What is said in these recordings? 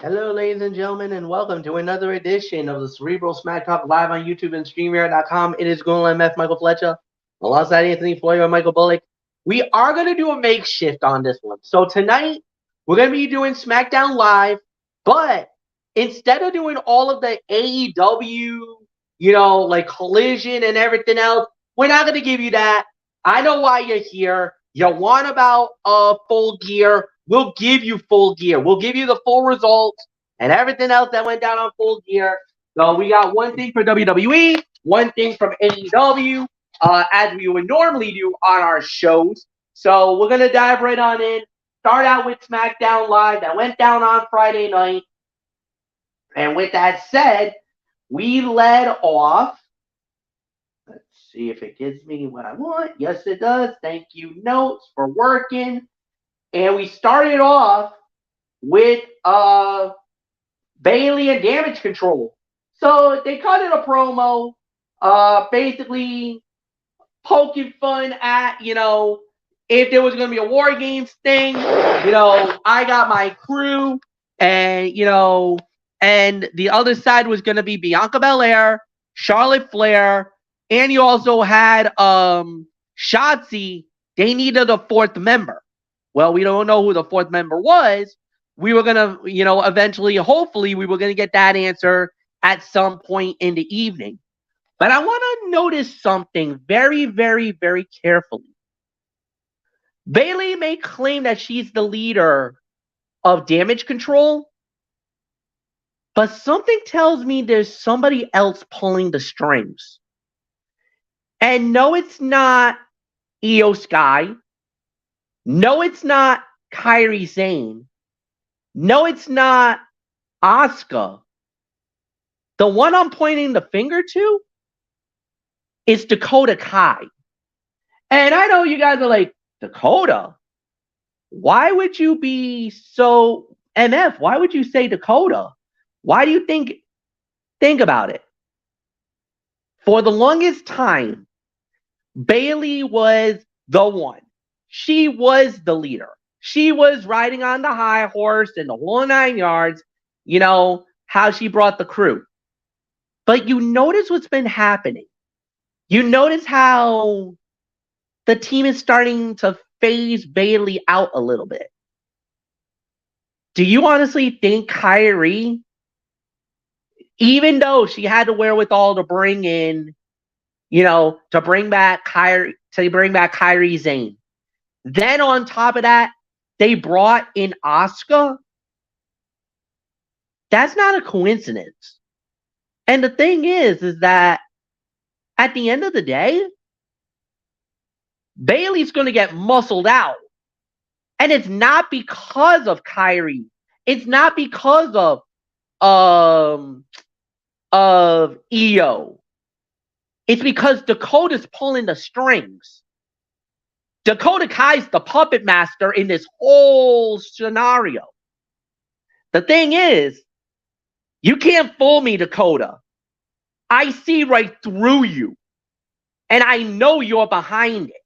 Hello, ladies and gentlemen, and welcome to another edition of the Cerebral Smack Talk live on YouTube and StreamYard.com. It is Google MF Michael Fletcher, alongside Anthony Florio and Michael Bullock. We are going to do a makeshift on this one. So tonight, we're going to be doing SmackDown Live, but instead of doing all of the AEW, like Collision and everything else, we're not going to give you that. I know why you're here. You want about full gear. We'll give you full gear. We'll give you the full results and everything else that went down on full gear. So we got one thing for WWE, one thing from AEW, as we would normally do on our shows. So we're going to dive right on in. Start out with SmackDown Live that went down on Friday night. And with that said, we led off. Let's see if it gives me what I want. Yes, it does. Thank you, Notes, for working. And we started off with Bailey and Damage Control. So they cut in a promo, basically poking fun at, if there was going to be a War Games thing, I got my crew, and, and the other side was going to be Bianca Belair, Charlotte Flair, and you also had Shotzi. They needed a fourth member. Well, we don't know who the fourth member was. We were going to, eventually, hopefully, we were going to get that answer at some point in the evening. But I want to notice something very, very, very carefully. Bailey may claim that she's the leader of Damage Control, but something tells me there's somebody else pulling the strings. And no, it's not Io Sky. No, it's not Kairi Sane. No, it's not Asuka. The one I'm pointing the finger to is Dakota Kai. And I know you guys are like, Dakota? Why would you be so MF? Why would you say Dakota? Why do you think about it? For the longest time, Bailey was the one. She was the leader. She was riding on the high horse and the whole 9 yards, how she brought the crew. But you notice what's been happening. You notice how the team is starting to phase Bailey out a little bit. Do you honestly think Kairi, even though she had the wherewithal to bring in, to bring back Kairi Sane, then on top of that, they brought in Asuka? That's not a coincidence. And the thing is that at the end of the day, Bailey's going to get muscled out. And it's not because of Kairi. It's not because of Io. It's because Dakota's pulling the strings. Dakota Kai's the puppet master in this whole scenario. The thing is, you can't fool me, Dakota. I see right through you. And I know you're behind it.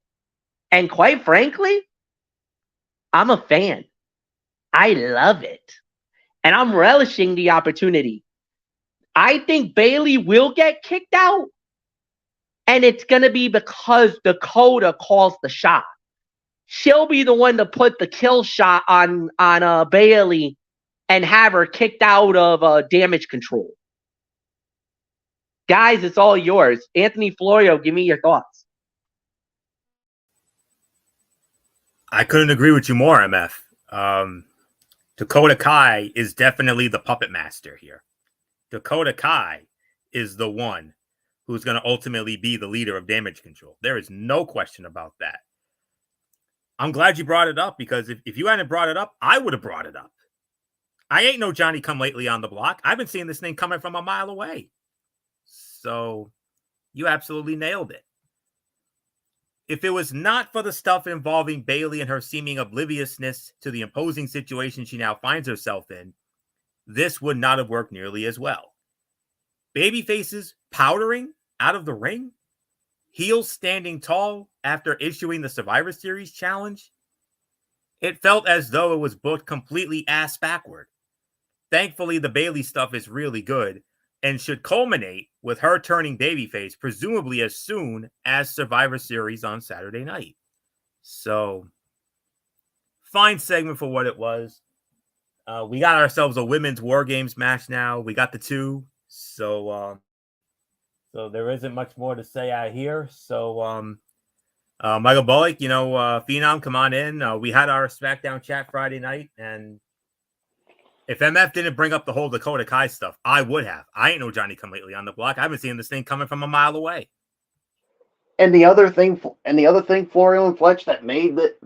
And quite frankly, I'm a fan. I love it. And I'm relishing the opportunity. I think Bailey will get kicked out. And it's going to be because Dakota calls the shot. She'll be the one to put the kill shot on Bailey and have her kicked out of Damage Control. Guys, it's all yours. Anthony Florio, give me your thoughts. I couldn't agree with you more, MF. Dakota Kai is definitely the puppet master here. Dakota Kai is the one who's going to ultimately be the leader of Damage Control. There is no question about that. I'm glad you brought it up, because if you hadn't brought it up, I would have brought it up. I ain't no Johnny come lately on the block. I've been seeing this thing coming from a mile away. So you absolutely nailed it. If it was not for the stuff involving Bailey and her seeming obliviousness to the imposing situation she now finds herself in, this would not have worked nearly as well. Baby faces powdering out of the ring, heels standing tall after issuing the Survivor Series challenge. It felt as though it was booked completely ass backward. thankfully, the Bailey stuff is really good and should culminate with her turning babyface, presumably as soon as Survivor Series on Saturday night. So, fine segment for what it was. We got ourselves a women's War Games match now. We got the two. So there isn't much more to say out here. So, Michael Bullock, Phenom, come on in. We had our SmackDown chat Friday night, and if MF didn't bring up the whole Dakota Kai stuff, I would have. I ain't no Johnny Come Lately on the block. I haven't seen this thing coming from a mile away. And the other thing, Florio and Fletch, that made it,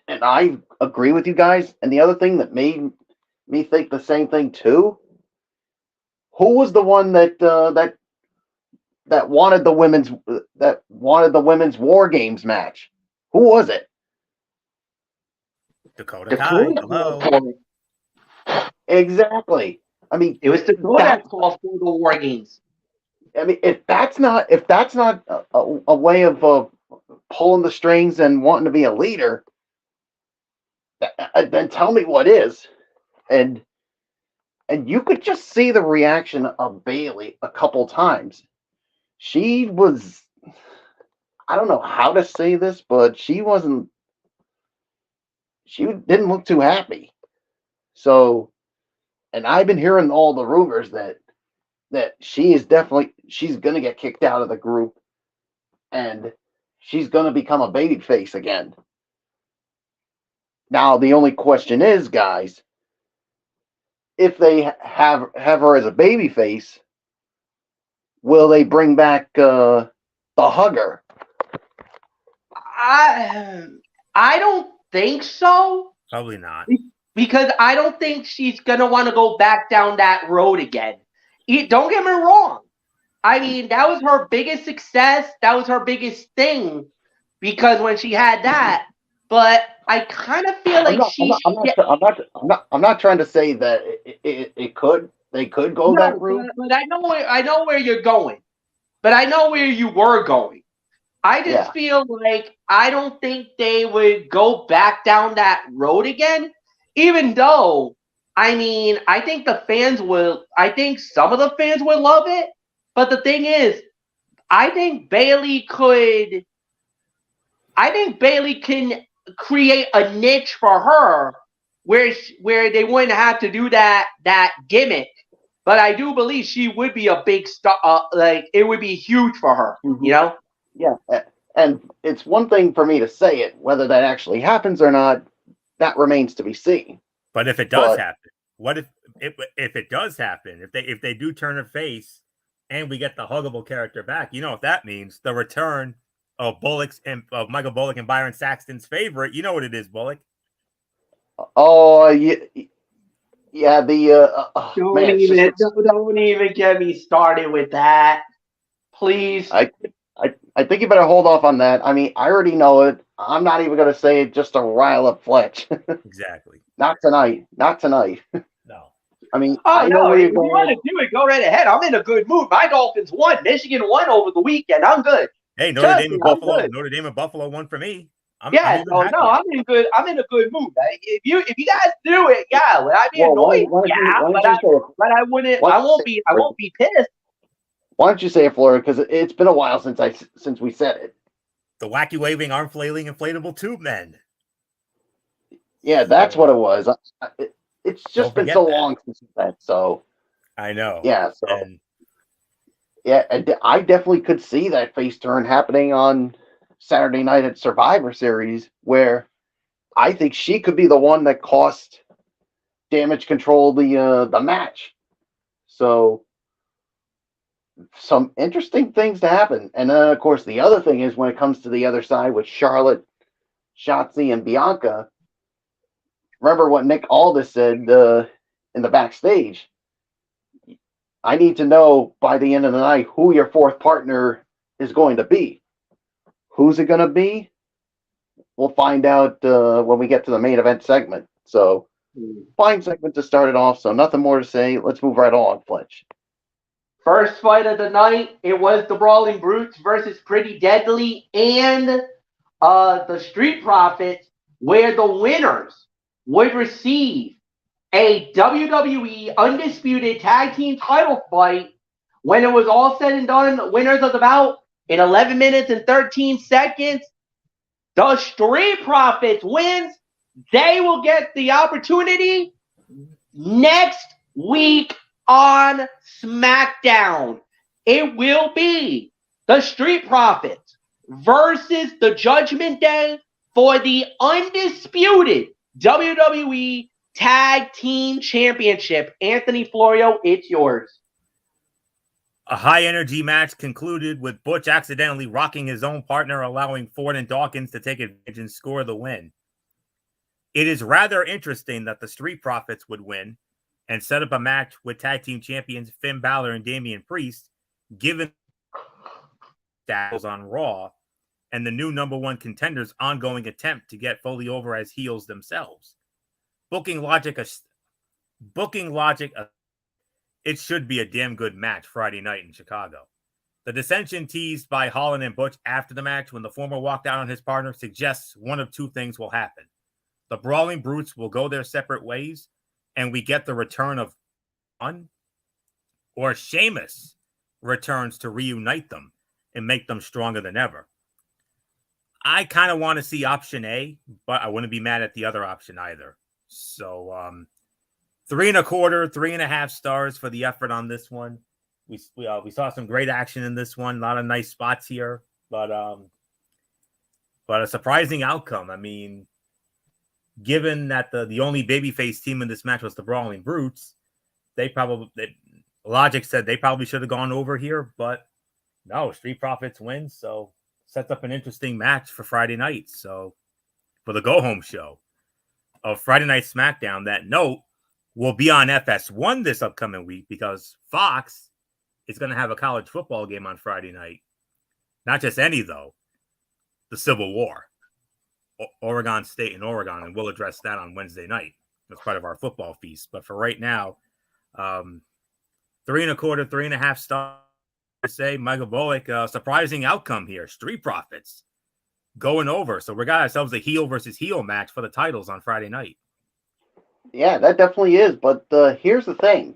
and I agree with you guys. And the other thing that made me think the same thing too. Who was the one that wanted the women's War Games match? Who was it? Dakota Kai. Hello. Exactly. I mean, it was Dakota that called for the War Games. I mean, if that's not a way of pulling the strings and wanting to be a leader, then tell me what is. And you could just see the reaction of Bailey a couple times. She was, I don't know how to say this, but she didn't look too happy. So, and I've been hearing all the rumors that she's going to get kicked out of the group and she's going to become a babyface again. Now, the only question is, guys, if they have her as a babyface, will they bring back the hugger? I don't think so. Probably not. Because I don't think she's going to want to go back down that road again. Don't get me wrong. I mean, that was her biggest success. That was her biggest thing. Because when she had that, but I kind of feel like I'm not trying to say that they could go that route. But I know where you're going. But I know where you were going. I just feel like I don't think they would go back down that road again. Even though, I mean, I think some of the fans will love it. But the thing is, I think Bailey can create a niche for her where they wouldn't have to do that gimmick. But I do believe she would be a big star. It would be huge for her, mm-hmm. you know? Yeah. And it's one thing for me to say it. Whether that actually happens or not, that remains to be seen. But if it does happen, what if it does happen? If they do turn her face and we get the huggable character back, you know what that means? The return of Michael Bullock and Byron Saxton's favorite. You know what it is, Bullock? Oh, yeah. Yeah, Don't even get me started with that, please. I think you better hold off on that. I mean, I already know it. I'm not even going to say it just to rile up Fletch. Exactly. Not tonight. No. I mean, I know where you're going. If you want to do it, go right ahead. I'm in a good mood. My Dolphins won. Michigan won over the weekend. I'm good. Hey, Notre Dame and Buffalo won for me. I'm in a good mood. If you guys do it, yeah, would I be annoyed? I won't be pissed. Why don't you say it, Florida? Because it's been a while since we said it. The wacky waving, arm flailing, inflatable tube men. Yeah, that's what it was. It's just been so long since that. So I know. Yeah. So I definitely could see that face turn happening on Saturday night at Survivor Series, where I think she could be the one that cost Damage Control the match. So some interesting things to happen. And then, of course, the other thing is when it comes to the other side with Charlotte, Shotzi, and Bianca, remember what Nick Aldis said in the backstage. I need to know by the end of the night who your fourth partner is going to be. Who's it going to be? We'll find out when we get to the main event segment. So, fine segment to start it off. So, nothing more to say. Let's move right on, Fletch. First fight of the night, it was the Brawling Brutes versus Pretty Deadly and the Street Profits, where the winners would receive a WWE Undisputed Tag Team title fight. When it was all said and done, the winners of the bout in 11 minutes and 13 seconds, the Street Profits wins. They will get the opportunity next week on SmackDown. It will be the Street Profits versus the Judgment Day for the undisputed WWE Tag Team Championship. Anthony Florio, it's yours. A high-energy match concluded with Butch accidentally rocking his own partner, allowing Ford and Dawkins to take advantage and score the win. It is rather interesting that the Street Profits would win and set up a match with tag team champions Finn Balor and Damian Priest, given that on Raw and the new number one contender's ongoing attempt to get fully over as heels themselves. Booking logic, it should be a damn good match Friday night in Chicago. The dissension teased by Holland and Butch after the match when the former walked out on his partner suggests one of two things will happen. The Brawling Brutes will go their separate ways, and we get the return of one, or Sheamus returns to reunite them and make them stronger than ever. I kind of want to see option A, but I wouldn't be mad at the other option either. So 3.25, 3.5 stars for the effort on this one. We saw some great action in this one. A lot of nice spots here, but a surprising outcome. I mean, given that the only babyface team in this match was the Brawling Brutes, Logic said they probably should have gone over here, but no, Street Profits win, so sets up an interesting match for Friday night. So for the go-home show of Friday Night SmackDown, that note will be on FS1 this upcoming week because Fox is going to have a college football game on Friday night. Not just any, though. The Civil War. Oregon State and Oregon, and we'll address that on Wednesday night as part of our football feast. But for right now, 3.25, 3.5 stars. Say Michael Bullock, surprising outcome here. Street Profits going over. So we got ourselves a heel versus heel match for the titles on Friday night. Yeah, that definitely is. But here's the thing.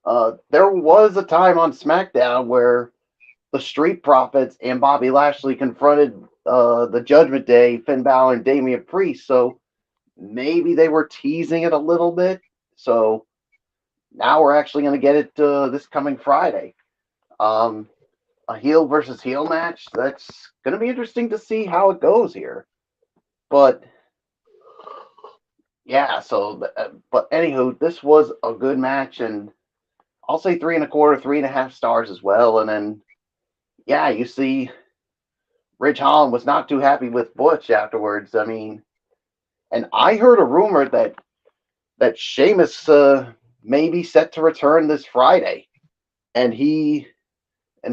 There was a time on SmackDown where the Street Profits and Bobby Lashley confronted the Judgment Day, Finn Balor and Damian Priest. So maybe they were teasing it a little bit. So now we're actually going to get it this coming Friday. A heel versus heel match. That's going to be interesting to see how it goes here. But yeah, but anywho, this was a good match, and I'll say 3.25, 3.5 stars as well. And then, yeah, you see, Ridge Holland was not too happy with Butch afterwards. I mean, and I heard a rumor that Sheamus may be set to return this Friday, and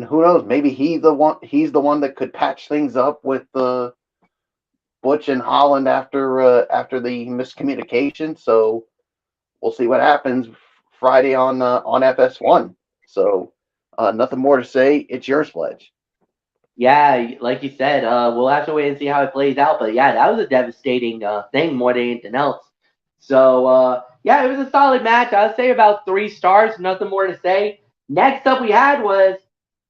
who knows, maybe he's the one that could patch things up with Butch and Holland after the miscommunication. So we'll see what happens Friday on FS1. So nothing more to say. It's yours, Pledge. Yeah, like you said, we'll have to wait and see how it plays out. But yeah, that was a devastating thing more than anything else. So yeah, it was a solid match. I'd say about 3 stars. Nothing more to say. Next up we had was,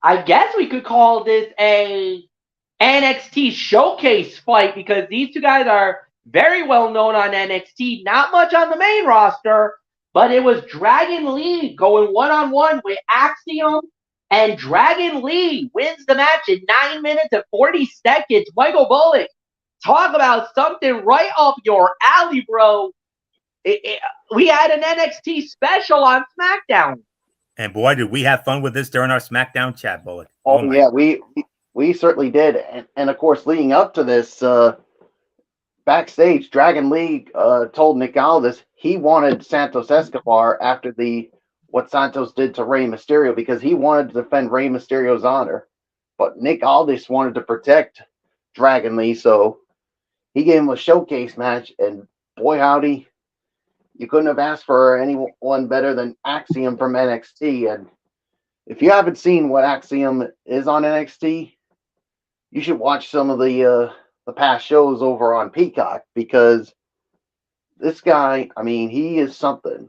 I guess we could call this a NXT showcase fight because these two guys are very well known on NXT, not much on the main roster, but it was Dragon Lee going one-on-one with Axiom, and Dragon Lee wins the match in 9 minutes and 40 seconds. Michael Bullock, talk about something right up your alley, bro. We had an NXT special on SmackDown. And boy, did we have fun with this during our SmackDown chat, Bullock. Oh yeah, we certainly did. And of course, leading up to this, backstage, Dragon Lee told Nick Aldis he wanted Santos Escobar after what Santos did to Rey Mysterio because he wanted to defend Rey Mysterio's honor. But Nick Aldis wanted to protect Dragon Lee, so he gave him a showcase match. And boy, howdy, you couldn't have asked for anyone better than Axiom from NXT. And if you haven't seen what Axiom is on NXT, you should watch some of the past shows over on Peacock because this guy, I mean, he is something.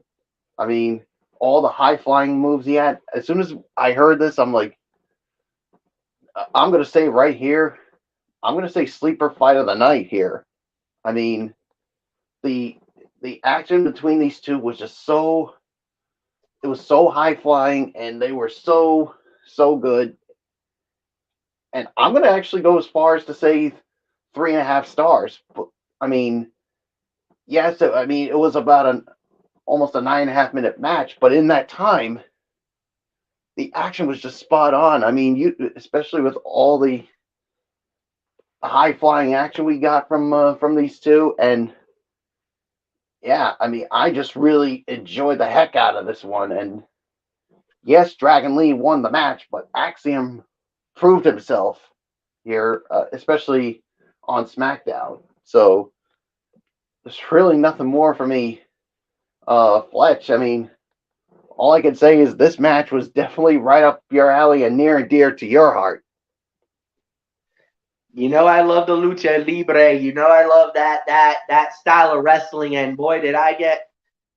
I mean, all the high flying moves he had. As soon as I heard this, I'm like, I'm gonna say right here, I'm gonna say sleeper fight of the night here. I mean, the the action between these two was just so, it was so high flying, and they were so good. And I'm gonna actually go as far as to say 3.5 stars. But I mean, yes, I mean it was about an almost a 9.5 minute match, but in that time, the action was just spot on. I mean, you especially with all the high flying action we got from these two, and yeah, I mean, I just really enjoyed the heck out of this one. And yes, Dragon Lee won the match, but Axiom proved himself here, especially on SmackDown. So there's really nothing more for me, Fletch. I mean, all I can say is this match was definitely right up your alley and near and dear to your heart. You know I love the lucha libre. You know I love that style of wrestling. And boy, did I get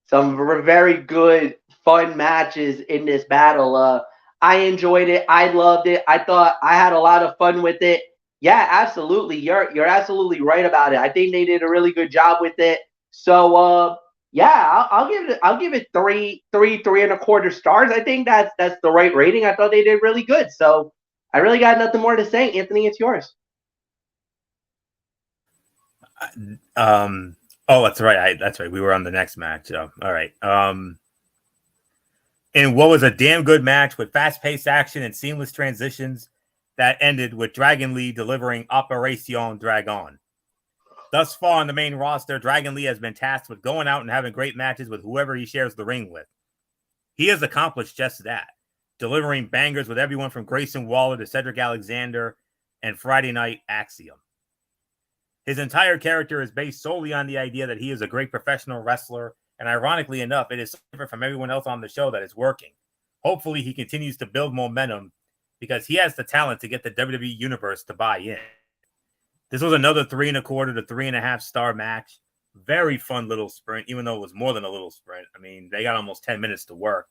some very good, fun matches in this battle. I enjoyed it. I loved it. I thought I had a lot of fun with it. Yeah, absolutely. You're absolutely right about it. I think they did a really good job with it. So yeah, I'll give it three and a quarter stars. I think that's the right rating. I thought they did really good. So I really got nothing more to say. Anthony, it's yours. Oh, that's right. That's right. We were on the next match. All right. In what was a damn good match with fast-paced action and seamless transitions that ended with Dragon Lee delivering Operation Dragon. Thus far on the main roster, Dragon Lee has been tasked with going out and having great matches with whoever he shares the ring with. He has accomplished just that, delivering bangers with everyone from Grayson Waller to Cedric Alexander and Friday Night Axiom. His entire character is based solely on the idea that he is a great professional wrestler, and ironically enough, it is different from everyone else on the show that is working. Hopefully, he continues to build momentum because he has the talent to get the WWE Universe to buy in. This was another 3.25 to 3.5 star match. Very fun little sprint, even though it was more than a little sprint. I mean, they got almost 10 minutes to work,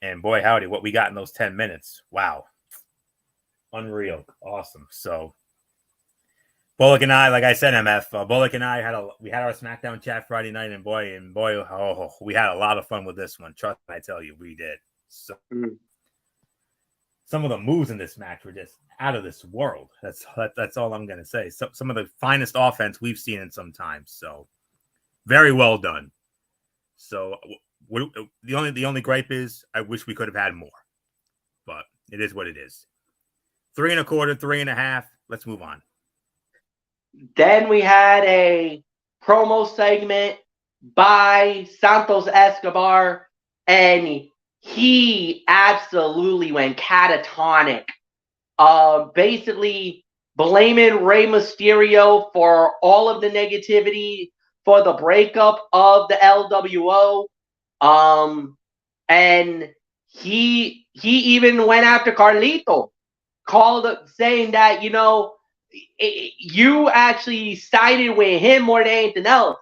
and boy, howdy, what we got in those 10 minutes. Wow. Unreal. Awesome. So, Bullock and I, like I said, MF, Bullock and I we had our SmackDown chat Friday night, and boy, we had a lot of fun with this one. Trust me, I tell you, we did. So, some of the moves in this match were just out of this world. That's all I'm gonna say. So, some of the finest offense we've seen in some time. So, very well done. So, the only gripe is I wish we could have had more, but it is what it is. 3.25, 3.5. Let's move on. Then we had a promo segment by Santos Escobar, and he absolutely went catatonic. Basically blaming Rey Mysterio for all of the negativity for the breakup of the LWO. And he even went after Carlito, saying that, you actually sided with him more than anything else.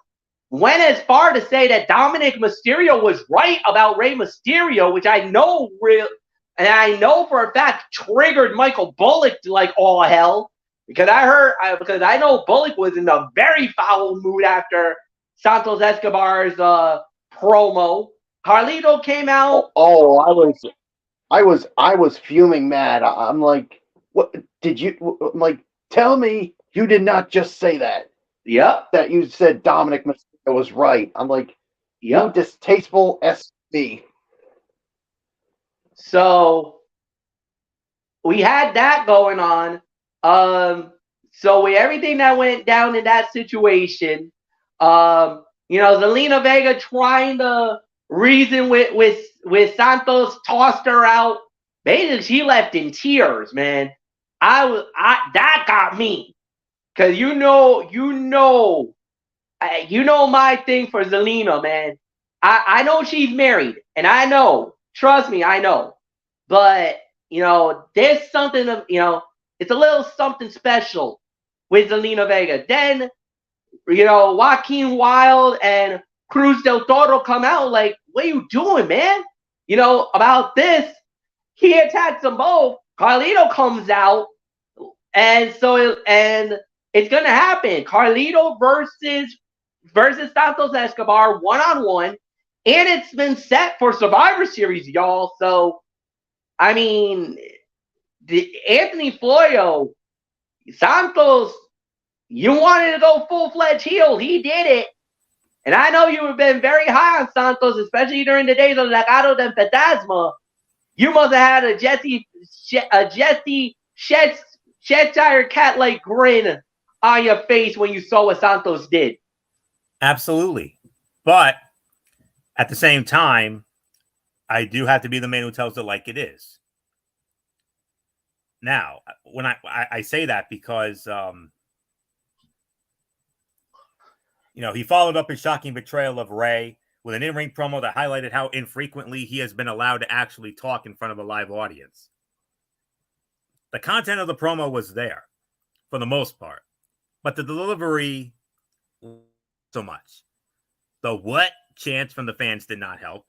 Went as far to say that Dominic Mysterio was right about Rey Mysterio, which I know for a fact triggered Michael Bullock to like all hell, because I know Bullock was in a very foul mood after Santos Escobar's promo. Carlito came out. I was fuming mad. I'm like, what did you? I'm like, tell me you did not just say that. Yep. That you said Dominic Mysterio was right. I'm like, yep. You distasteful SB. So we had that going on. So with everything that went down in that situation, Zelina Vega trying to reason with Santos, tossed her out. Basically, she left in tears, man. That got me, cause you know my thing for Zelina, man. I know she's married, and I know, trust me, I know. But there's something of it's a little something special with Zelina Vega. Then Joaquin Wild and Cruz del Toro come out like, what are you doing, man? About this. He attacks them both. Carlito comes out, and it's gonna happen. Carlito versus Santos Escobar 1-on-1, and it's been set for Survivor Series, y'all. So, I mean, Anthony Florio, Santos, you wanted to go full-fledged heel. He did it. And I know you have been very high on Santos, especially during the days of Legado del Fantasma. You must have had a Jesse Cheshire cat-like grin on your face when you saw what Santos did. Absolutely. But at the same time, I do have to be the man who tells it like it is. Now, when I say that because, he followed up his shocking betrayal of Ray with an in-ring promo that highlighted how infrequently he has been allowed to actually talk in front of a live audience. The content of the promo was there, for the most part, but the delivery, so much. The what chants from the fans did not help,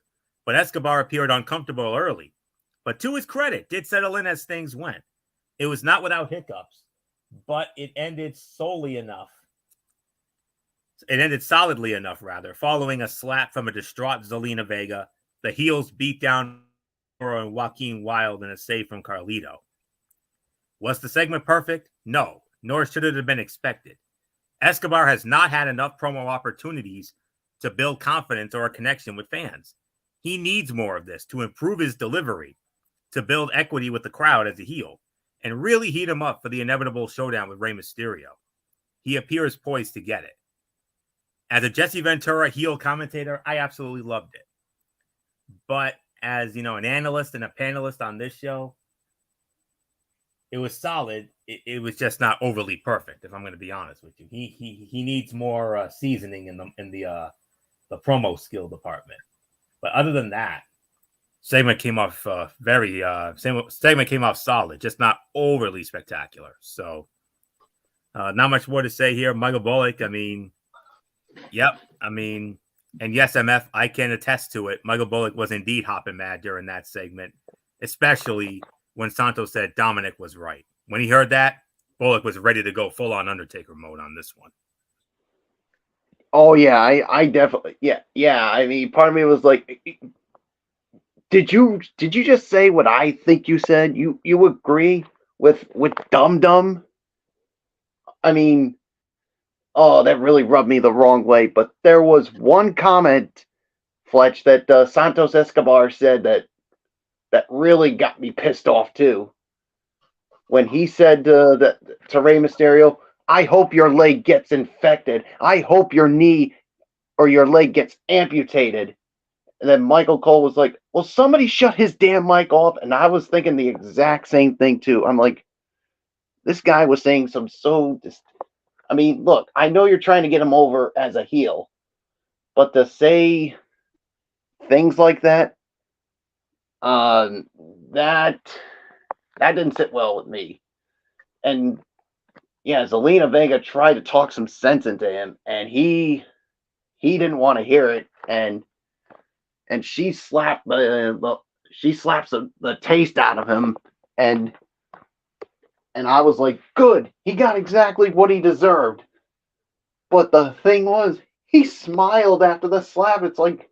but Escobar appeared uncomfortable early, but to his credit, did settle in as things went. It was not without hiccups, but it ended solidly enough, following a slap from a distraught Zelina Vega. The heels beat down Joaquin Wild and a save from Carlito. Was the segment perfect? No, nor should it have been expected. Escobar has not had enough promo opportunities to build confidence or a connection with fans. He needs more of this to improve his delivery, to build equity with the crowd as a heel, and really heat him up for the inevitable showdown with Rey Mysterio. He appears poised to get it. As a Jesse Ventura heel commentator, I absolutely loved it. But as, an analyst and a panelist on this show, it was solid. It was just not overly perfect, if I'm going to be honest with you. He needs more seasoning in the promo skill department. But other than that, segment came off solid, just not overly spectacular. So, not much more to say here. Michael Bullock, and yes, MF, I can attest to it. Michael Bullock was indeed hopping mad during that segment, especially when Santos said Dominic was right. When he heard that, Bullock was ready to go full on Undertaker mode on this one. Oh yeah, I definitely yeah. Part of me was like, did you just say what I think you said? You agree with Dum Dum? Oh, that really rubbed me the wrong way. But there was one comment, Fletch, that Santos Escobar said that really got me pissed off too. When he said that to Rey Mysterio, I hope your leg gets infected. I hope your knee or your leg gets amputated. And then Michael Cole was like, well, somebody shut his damn mic off. And I was thinking the exact same thing too. I'm like, this guy was saying look, I know you're trying to get him over as a heel, but to say things like that, that didn't sit well with me. And yeah, Zelina Vega tried to talk some sense into him, and he didn't want to hear it, and she slapped the taste out of him, and I was like, good, he got exactly what he deserved. But the thing was, he smiled after the slap. It's like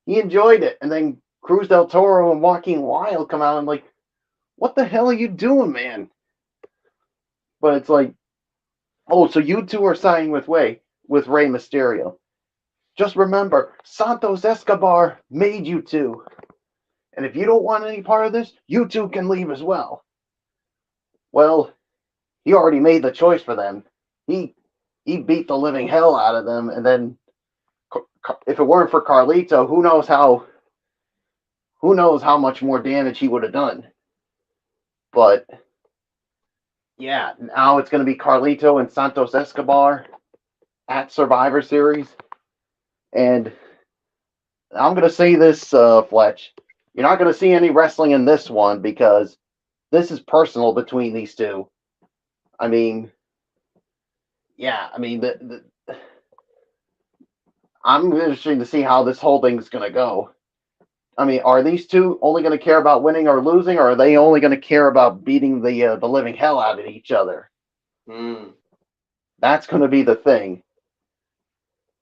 he enjoyed it, and then Cruz del Toro and Joaquin Wild come out and like, what the hell are you doing, man? But it's like, oh, so you two are siding with Rey Mysterio. Just remember, Santos Escobar made you two. And if you don't want any part of this, you two can leave as well. Well, he already made the choice for them. He beat the living hell out of them, and then if it weren't for Carlito, who knows how much more damage he would have done. But yeah, now it's going to be Carlito and Santos Escobar at Survivor Series. And I'm going to say this, Fletch. You're not going to see any wrestling in this one because this is personal between these two. yeah, I mean, I'm interested to see how this whole thing's going to go. I mean, are these two only going to care about winning or losing, or are they only going to care about beating the living hell out of each other? That's going to be the thing.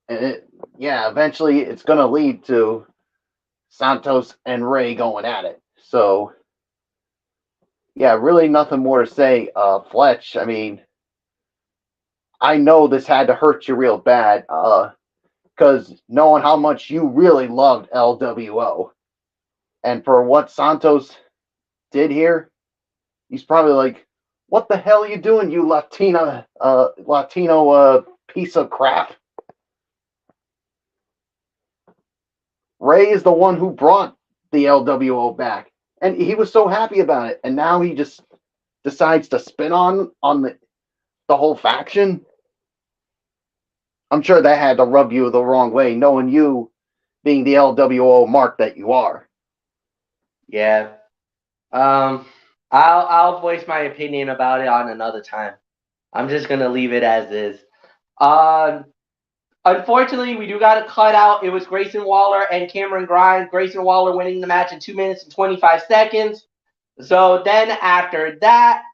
And eventually it's going to lead to Santos and Ray going at it. So, yeah, really nothing more to say. Fletch, I mean, I know this had to hurt you real bad because knowing how much you really loved LWO. And for what Santos did here, he's probably like, what the hell are you doing, you Latino piece of crap? Ray is the one who brought the LWO back, and he was so happy about it. And now he just decides to spin on the whole faction. I'm sure that had to rub you the wrong way, knowing you being the LWO mark that you are. Yeah. I'll voice my opinion about it on another time. I'm just gonna leave it as is. Unfortunately, we do got to cut out. It was Grayson Waller and Cameron Grimes. Grayson Waller winning the match in 2 minutes and 25 seconds. So then after that,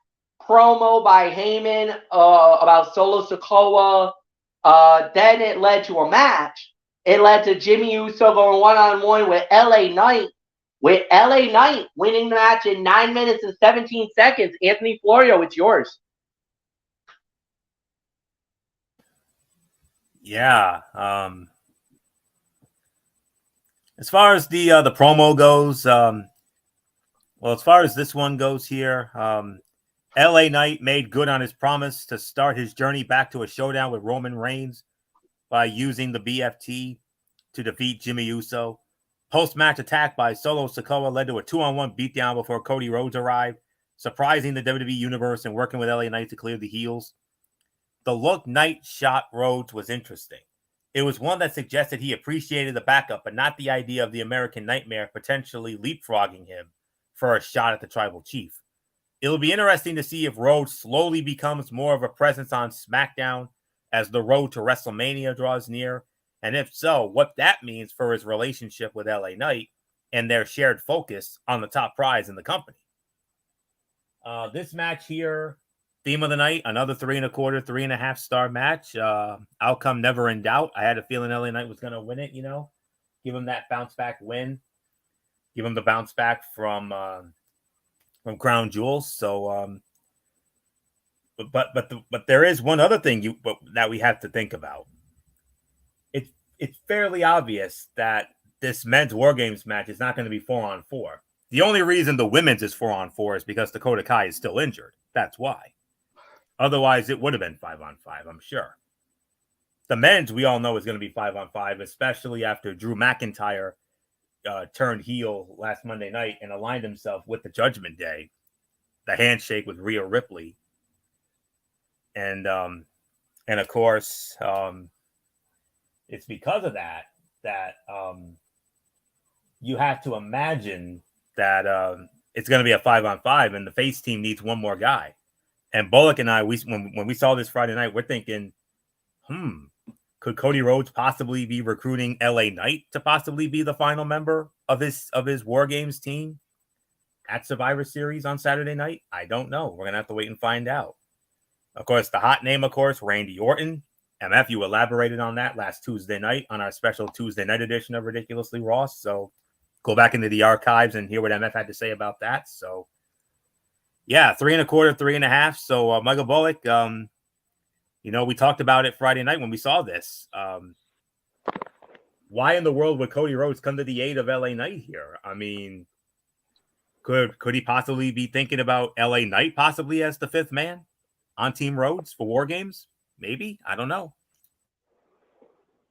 promo by Heyman about Solo Sikoa. Then it led to a match. It led to Jimmy Uso going one-on-one with LA Knight. With LA Knight winning the match in 9 minutes and 17 seconds. Anthony Florio, it's yours. Yeah. As far as the promo goes, well, as far as this one goes here, LA Knight made good on his promise to start his journey back to a showdown with Roman Reigns by using the BFT to defeat Jimmy Uso. Post-match attack by Solo Sikoa led to a 2-on-1 beatdown before Cody Rhodes arrived, surprising the WWE Universe and working with LA Knight to clear the heels. The look Knight shot Rhodes was interesting. It was one that suggested he appreciated the backup, but not the idea of the American Nightmare potentially leapfrogging him for a shot at the Tribal Chief. It'll be interesting to see if Rhodes slowly becomes more of a presence on SmackDown as the road to WrestleMania draws near, and if so, what that means for his relationship with LA Knight and their shared focus on the top prize in the company. This match here, theme of the night, another 3.25, 3.5 star match. Outcome never in doubt. I had a feeling LA Knight was going to win it, give him that bounce back win, give him the bounce back from Crown Jewels. So, but there is one other thing that we have to think about. It's fairly obvious that this men's War Games match is not going to be 4-on-4. The only reason the women's is 4-on-4 is because Dakota Kai is still injured. That's why. Otherwise, it would have been 5-on-5, I'm sure. The men's, we all know, is going to be 5-on-5, especially after Drew McIntyre turned heel last Monday night and aligned himself with the Judgment Day, the handshake with Rhea Ripley. And of course, it's because of that you have to imagine that it's going to be a 5-on-5, and the face team needs one more guy. And Bullock and I, when we saw this Friday night, we're thinking, could Cody Rhodes possibly be recruiting LA Knight to possibly be the final member of his War Games team at Survivor Series on Saturday night? I don't know. We're going to have to wait and find out. Of course, the hot name, Randy Orton. MF, you elaborated on that last Tuesday night on our special Tuesday night edition of Ridiculously Ross. So go back into the archives and hear what MF had to say about that. So, yeah, 3.25, 3.5. So, Michael Bullock, we talked about it Friday night when we saw this. Why in the world would Cody Rhodes come to the aid of LA Knight here? I mean, could he possibly be thinking about LA Knight possibly as the fifth man on Team Rhodes for War Games? Maybe. I don't know.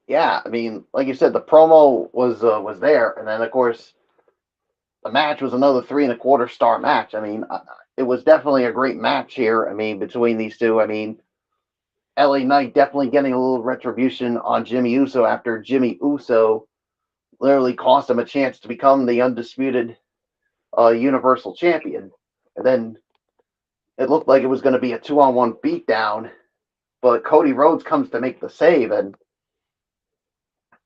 Yeah, I mean, like you said, the promo was there, and then of course the match was another 3.25 star match. I mean, it was definitely a great match here. I mean, between these two, I mean, LA Knight definitely getting a little retribution on Jimmy Uso after Jimmy Uso literally cost him a chance to become the undisputed Universal Champion, and then it looked like it was going to be a 2-on-1 beatdown. but Cody Rhodes comes to make the save.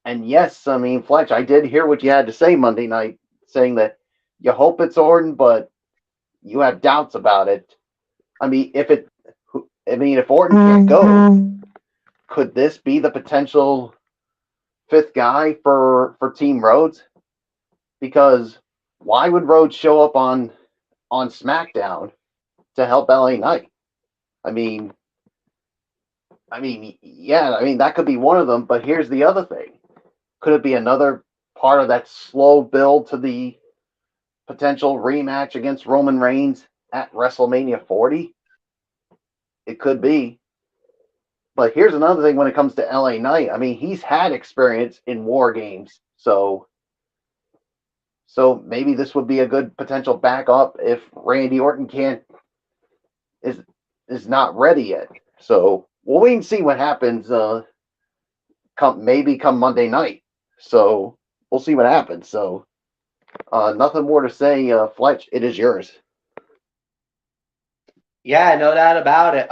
And yes, I mean, Fletch, I did hear what you had to say Monday night, saying that you hope it's Orton, but you have doubts about it. I mean, if Orton can't go, could this be the potential fifth guy for Team Rhodes? Because why would Rhodes show up on SmackDown to help LA Knight? I mean, yeah, I mean that could be one of them. But here's the other thing: could it be another part of that slow build to the potential rematch against Roman Reigns at WrestleMania 40? It could be. But here's another thing when it comes to LA Knight. I mean, he's had experience in war games, so maybe this would be a good potential backup if Randy Orton is not ready yet. So we'll wait and see what happens. Come Monday night. So we'll see what happens. So nothing more to say. Fletch, it is yours. Yeah, no doubt about it.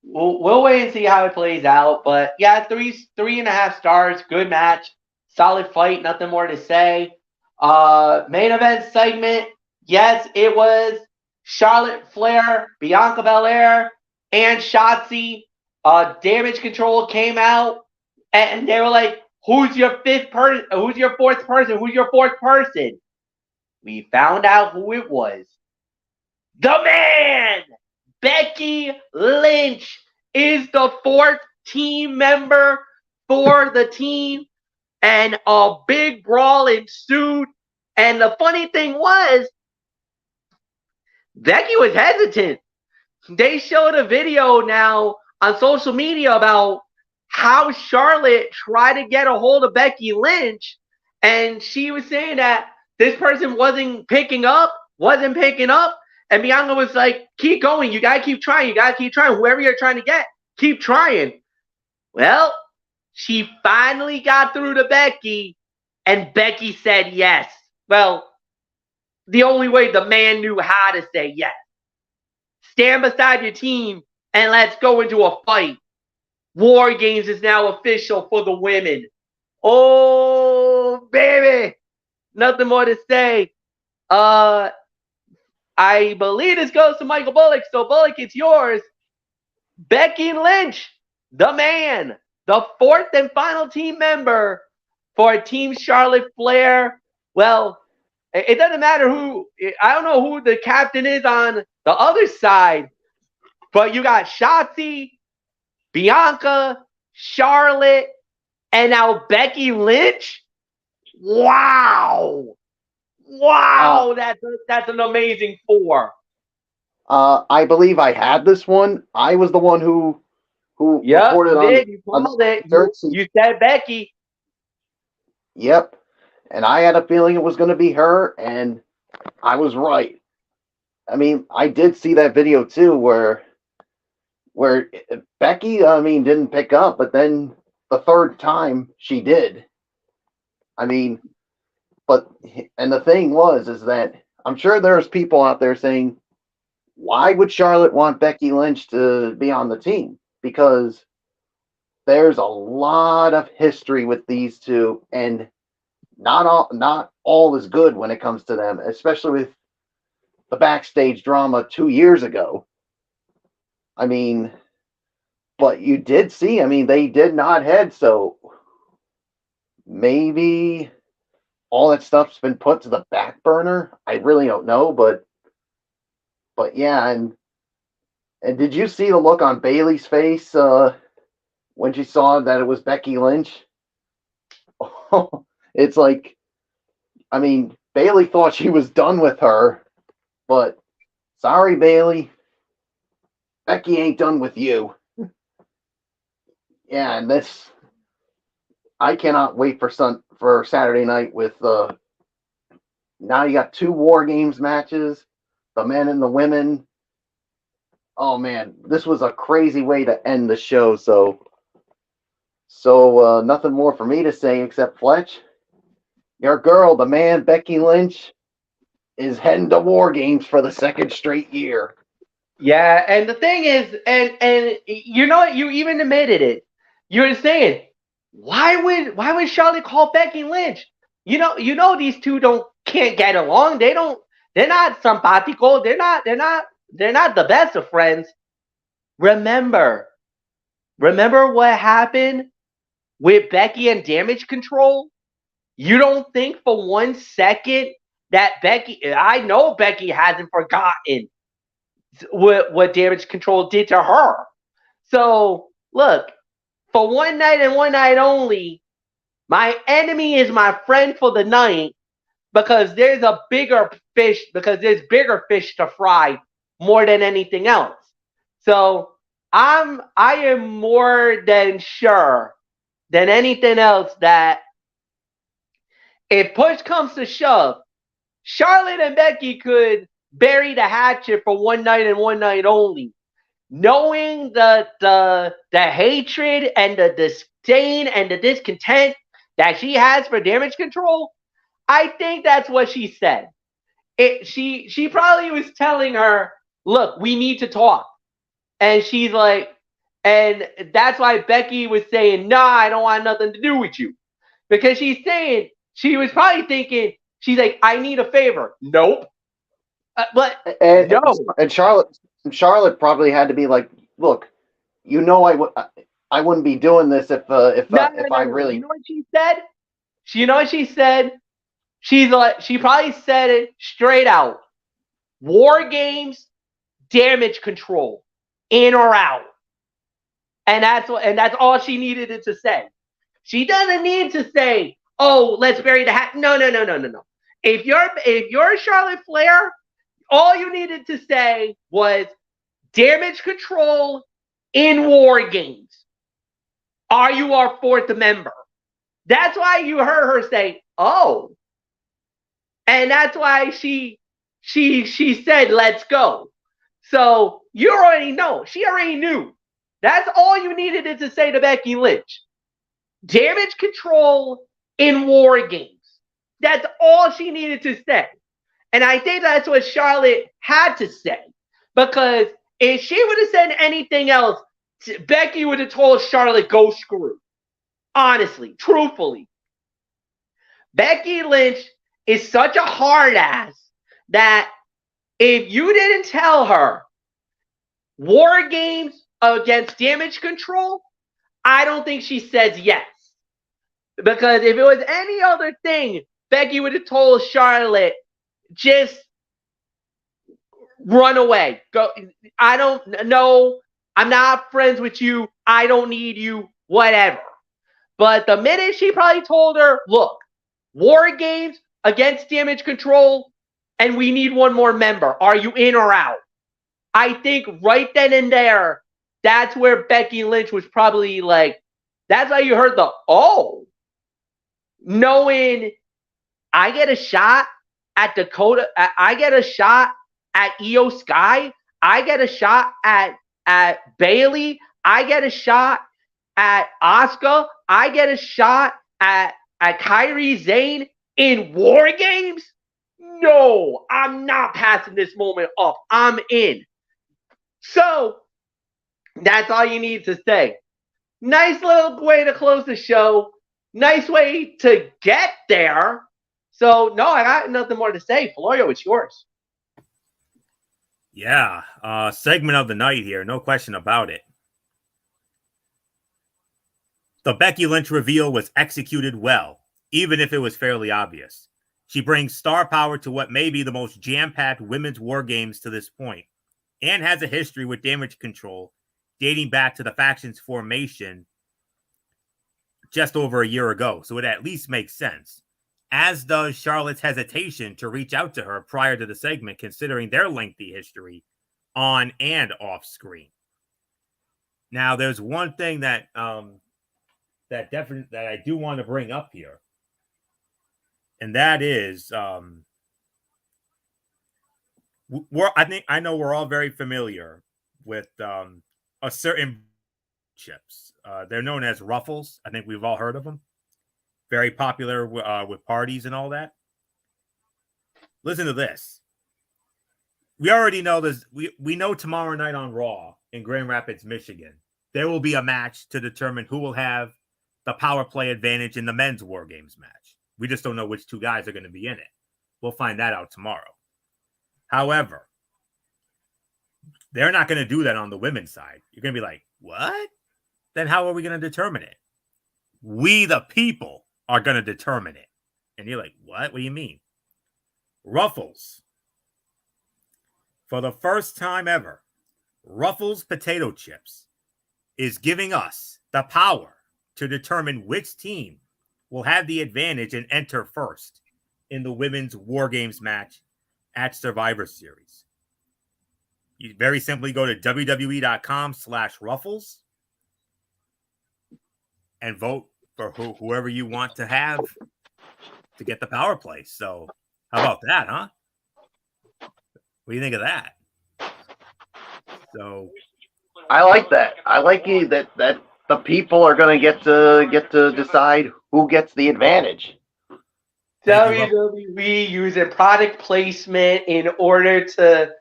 We'll wait and see how it plays out. But yeah, 3.5 stars. Good match. Solid fight. Nothing more to say. Main event segment. Yes, it was Charlotte Flair, Bianca Belair, and Shotzi. Damage Control came out, and they were like, "Who's your fifth person? Who's your fourth person? Who's your fourth person?" We found out who it was. The man, Becky Lynch, is the fourth team member for the team, and a big brawl ensued. And the funny thing was, Becky was hesitant. They showed a video now on social media about how Charlotte tried to get a hold of Becky Lynch, and she was saying that this person wasn't picking up, and Bianca was like, keep going, you gotta keep trying, whoever you're trying to get, keep trying. Well, she finally got through to Becky, and Becky said yes. Well, the only way the man knew how to say yes. Stand beside your team and let's go into a fight. War Games is now official for the women. Oh, baby. Nothing more to say. I believe this goes to Michael Bullock. So, Bullock, it's yours. Becky Lynch, the man, the fourth and final team member for Team Charlotte Flair. Well, it doesn't matter who. I don't know who the captain is on the other side, but you got Shotzi, Bianca, Charlotte, and now Becky Lynch. Wow, that's an amazing four. I believe I had this one. I was the one who reported on it. You called it. You said Becky. Yep. And I had a feeling it was going to be her, and I was right. I mean, I did see that video too, where Becky, didn't pick up, but then the third time she did. I mean, and the thing is that I'm sure there's people out there saying, why would Charlotte want Becky Lynch to be on the team? Because there's a lot of history with these two, and not all is good when it comes to them, especially with the backstage drama 2 years ago. I mean, but you did see, they did nod heads, so maybe all that stuff's been put to the back burner. I really don't know, but yeah, and did you see the look on Bayley's face when she saw that it was Becky Lynch? It's like, Bayley thought she was done with her, but sorry, Bayley, Becky ain't done with you. Yeah, and I cannot wait for Saturday night with now you got 2 War Games matches, the men and the women. Oh man, this was a crazy way to end the show. So nothing more for me to say except Fletch, your girl, the man, Becky Lynch, is heading to War Games for the second straight year. Yeah, and the thing is, and you know what? You even admitted it. You were saying, why would Charlotte call Becky Lynch? You know these two don't can't get along. They don't. They're not simpatico. They're not the best of friends. Remember, remember what happened with Becky and Damage Control? You don't think for 1 second that Becky? I know Becky hasn't forgotten what Damage Control did to her. So look, for one night and one night only, my enemy is my friend for the night because there's bigger fish to fry more than anything else. So I am more than sure than anything else that if push comes to shove, Charlotte and Becky could bury the hatchet for one night and one night only. Knowing the hatred and the disdain and the discontent that she has for Damage Control, I think that's what she said. She probably was telling her, "Look, we need to talk," and she's like, and that's why Becky was saying, "Nah, I don't want nothing to do with you," because she was probably thinking, she's like, "I need a favor." Nope. But And no. and Charlotte probably had to be like, look, you know, I wouldn't be doing this No, no, if no, I no. You really. know what she said? You know what she said? She's like, she probably said it straight out. War games, Damage Control, in or out, and that's all she needed it to say. She doesn't need to say, "Oh, let's bury the hat." No, no, no, no, no, no. If you're Charlotte Flair, all you needed to say was Damage Control in War games. Are you our fourth member? That's why you heard her say, "Oh," and that's why she said, "Let's go." So you already know. She already knew. That's all you needed it to say to Becky Lynch. Damage Control in War games. That's all she needed to say. And I think that's what Charlotte had to say. Because if she would have said anything else, Becky would have told Charlotte, "Go screw." Honestly, truthfully. Becky Lynch is such a hard ass that if you didn't tell her War games against Damage Control, I don't think she says yes. Because if it was any other thing, Becky would have told Charlotte, just run away. Go. I don't know. I'm not friends with you. I don't need you. Whatever. But the minute she probably told her, "Look, War games against Damage Control, and we need one more member. Are you in or out?" I think right then and there, that's where Becky Lynch was probably like, that's why you heard the "oh," knowing I get a shot at Dakota, I get a shot at Io Sky, I get a shot at Bailey, I get a shot at Asuka, I get a shot at Kyrie Zane in War games. No, I'm not passing this moment up. I'm in. So that's all you need to say. Nice little way to close the show. Nice way to get there. So no, I got nothing more to say. Florio, it's yours. Yeah, segment of the night here, no question about it. The Becky Lynch reveal was executed well, even if it was fairly obvious. She brings star power to what may be the most jam-packed women's war games to this point, and has a history with Damage Control dating back to the faction's formation just over a year ago, so it at least makes sense. As does Charlotte's hesitation to reach out to her prior to the segment, considering their lengthy history on and off screen. Now, there's one thing that that I do want to bring up here, and that is I know we're all very familiar with a certain chips. They're known as ruffles. I think we've all heard of them. Very popular with parties and all that. Listen to this. we already know this. We know tomorrow night on Raw in Grand Rapids, Michigan, there will be a match to determine who will have the power play advantage in the men's War Games match. We just don't know which two guys are going to be in it. We'll find that out tomorrow. However, they're not going to do that on the women's side. You're going to be like, what? Then how are we going to determine it? We, the people, are going to determine it. And you're like, what? What do you mean? Ruffles. For the first time ever, Ruffles Potato Chips is giving us the power to determine which team will have the advantage and enter first in the women's War Games match at Survivor Series. You very simply go to WWE.com/Ruffles and vote for whoever you want to have to get the power play. So how about that, huh? What do you think of that? So I like that. I like that the people are going to get to decide who gets the advantage. WWE using product placement in order to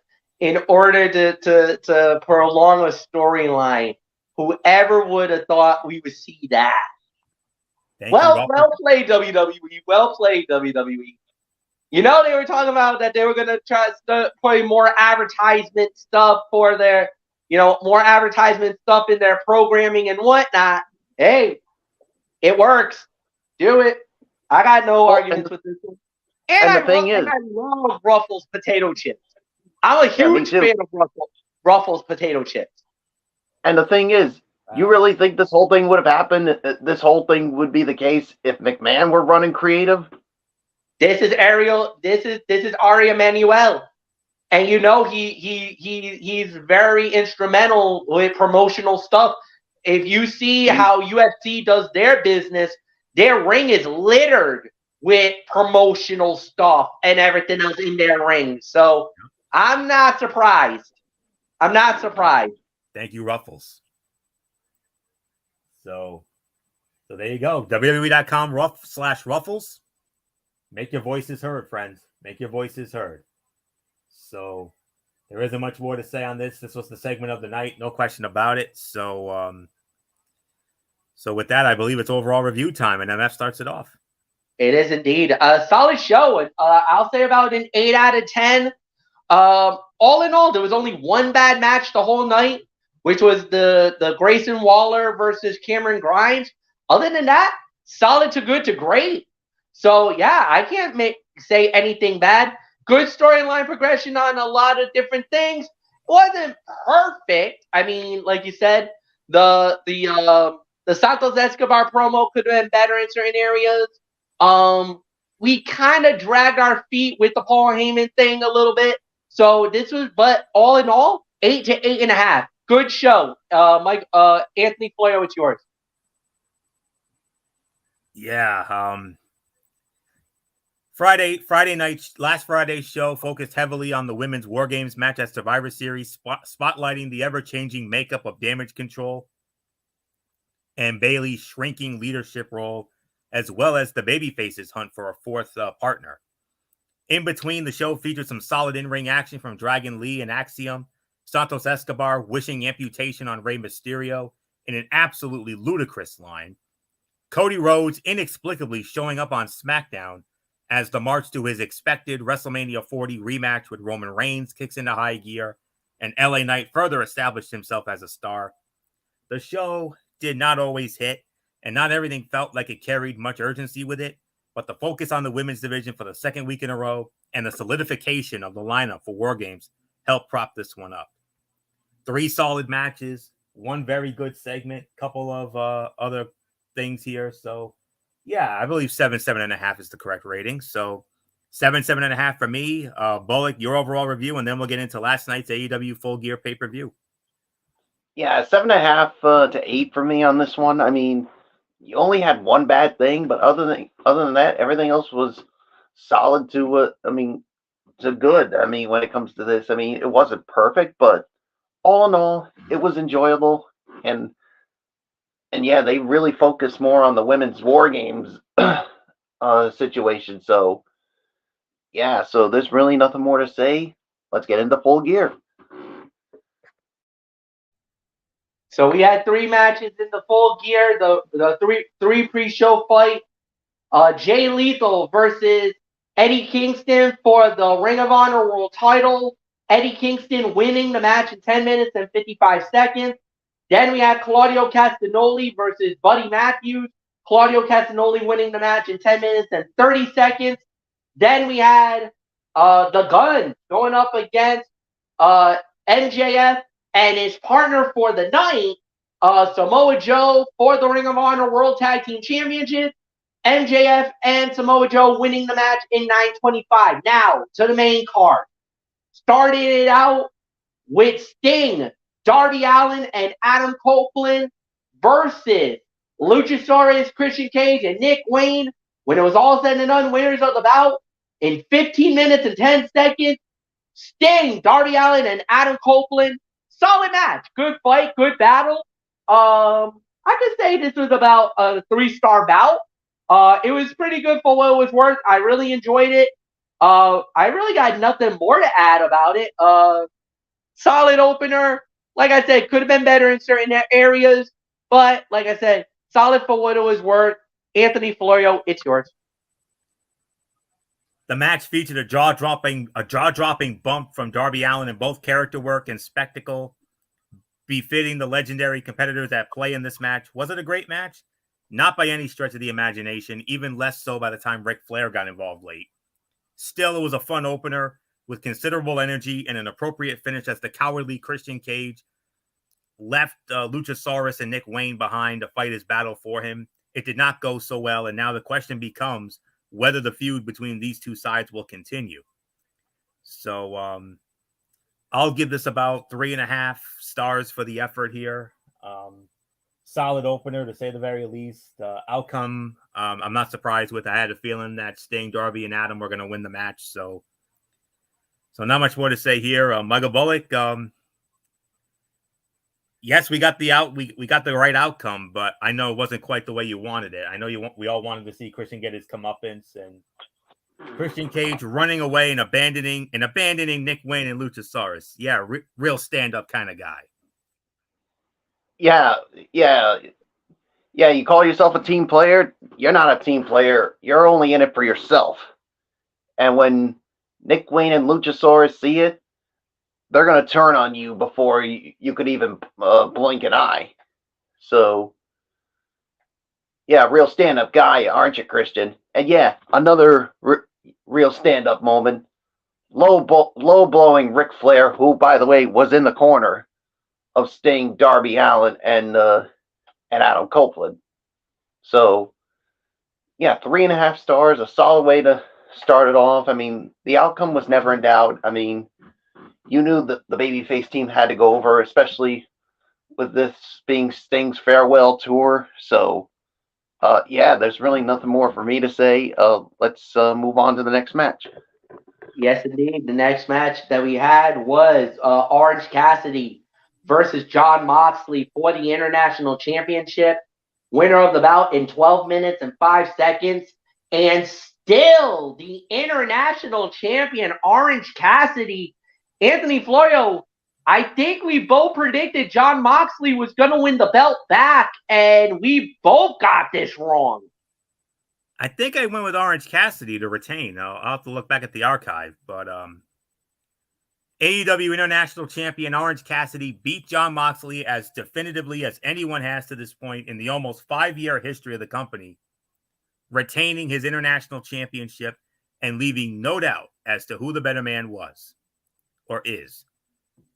prolong a storyline. Whoever would have thought we would see that? Well played, WWE. Well played, WWE. You know, they were talking about that they were going to try to put more advertisement stuff for their, more advertisement stuff in their programming and whatnot. Hey, it works. Do it. I got no arguments with this one. And I love Ruffles potato chips. I'm a huge fan of Ruffles potato chips. And the thing is, you really think this whole thing would have happened? This whole thing would be the case if McMahon were running creative? This is Ariel. This is Ari Emanuel, and he's very instrumental with promotional stuff. If you see how UFC does their business, their ring is littered with promotional stuff and everything else in their ring. So I'm not surprised. Thank you, Ruffles. So there you go. WWE.com/Ruffles. Make your voices heard, friends. Make your voices heard. So there isn't much more to say on this. This was the segment of the night, no question about it. So with that, I believe it's overall review time, and MF starts it off. It is indeed a solid show. I'll say about an 8 out of 10. All in all, there was only one bad match the whole night, which was the Grayson Waller versus Cameron Grimes. Other than that, solid to good to great. So, yeah, I can't say anything bad. Good storyline progression on a lot of different things. Wasn't perfect. I mean, like you said, the Santos Escobar promo could have been better in certain areas. We kind of dragged our feet with the Paul Heyman thing a little bit. So but all in all, 8 to 8.5. Good show. Mike, Anthony Floyo, it's yours. Yeah. Last Friday's show focused heavily on the women's War Games match at Survivor Series, spotlighting the ever-changing makeup of Damage Control and Bayley's shrinking leadership role, as well as the babyfaces hunt for a fourth partner. In between, the show featured some solid in-ring action from Dragon Lee and Axiom, Santos Escobar wishing amputation on Rey Mysterio in an absolutely ludicrous line, Cody Rhodes inexplicably showing up on SmackDown as the march to his expected WrestleMania 40 rematch with Roman Reigns kicks into high gear, and LA Knight further established himself as a star. The show did not always hit, and not everything felt like it carried much urgency with it, but the focus on the women's division for the second week in a row and the solidification of the lineup for War Games helped prop this one up. 3 solid matches, 1 very good segment, couple of other things here. So, yeah, I believe 7.5 is the correct rating. So 7.5 for me. Bullock, your overall review, and then we'll get into last night's AEW Full Gear pay-per-view. Yeah, 7.5 to 8 for me on this one. I mean, you only had one bad thing, but other than that, everything else was solid to good. I mean, when it comes to this, I mean, it wasn't perfect, but all in all, it was enjoyable. And yeah, they really focused more on the women's War Games situation. So yeah, so there's really nothing more to say let's get into Full Gear. So we had 3 matches in the Full Gear. The three pre-show fight. Jay Lethal versus Eddie Kingston for the Ring of Honor World Title. Eddie Kingston winning the match in 10 minutes and 55 seconds. Then we had Claudio Castagnoli versus Buddy Matthews. Claudio Castagnoli winning the match in 10 minutes and 30 seconds. Then we had the Gun going up against MJF and his partner for the night, Samoa Joe, for the Ring of Honor World Tag Team Championship. MJF and Samoa Joe winning the match in 9:25. Now, to the main card. Started it out with Sting, Darby Allin, and Adam Copeland versus Luchasaurus, Christian Cage, and Nick Wayne. When it was all said and done, winners of the bout in 15 minutes and 10 seconds. Sting, Darby Allin, and Adam Copeland. Solid match. Good fight, good battle. I could say this was about a 3-star bout. It was pretty good for what it was worth. I really enjoyed it. I really got nothing more to add about it. Solid opener. Like I said, could have been better in certain areas. But, like I said, solid for what it was worth. Anthony Florio, it's yours. The match featured a jaw-dropping bump from Darby Allin in both character work and spectacle, befitting the legendary competitors at play in this match. Was it a great match? Not by any stretch of the imagination, even less so by the time Ric Flair got involved late. Still, it was a fun opener with considerable energy and an appropriate finish as the cowardly Christian Cage left Luchasaurus and Nick Wayne behind to fight his battle for him. It did not go so well, and now the question becomes whether the feud between these two sides will continue. So I'll give this about 3.5 stars for the effort here. Solid opener, to say the very least. Outcome, I'm not surprised with. I had a feeling that Sting, Darby, and Adam were going to win the match. So not much more to say here. Michael Bullock, yes, we got the right outcome, but I know it wasn't quite the way you wanted it. I know we all wanted to see Christian get his comeuppance and Christian Cage running away and abandoning Nick Wayne and Luchasaurus. Yeah, real stand-up kind of guy. Yeah. You call yourself a team player? You're not a team player. You're only in it for yourself. And when Nick Wayne and Luchasaurus see it, they're going to turn on you before you could even blink an eye. So, yeah, real stand-up guy, aren't you, Christian? And yeah, another real stand-up moment. Low-blowing Ric Flair, who, by the way, was in the corner of Sting, Darby Allin, and Adam Copeland. So, yeah, 3.5 stars, a solid way to start it off. I mean, the outcome was never in doubt. I mean, you knew that the babyface team had to go over, especially with this being Sting's farewell tour. So, yeah, there's really nothing more for me to say. Let's move on to the next match. Yes, indeed. The next match that we had was Orange Cassidy versus Jon Moxley for the International Championship. Winner of the bout in 12 minutes and 5 seconds. And still the International Champion, Orange Cassidy. Anthony Florio, I think we both predicted Jon Moxley was going to win the belt back, and we both got this wrong. I think I went with Orange Cassidy to retain. I'll have to look back at the archive, but AEW International Champion Orange Cassidy beat Jon Moxley as definitively as anyone has to this point in the almost 5-year history of the company, retaining his international championship and leaving no doubt as to who the better man was or is.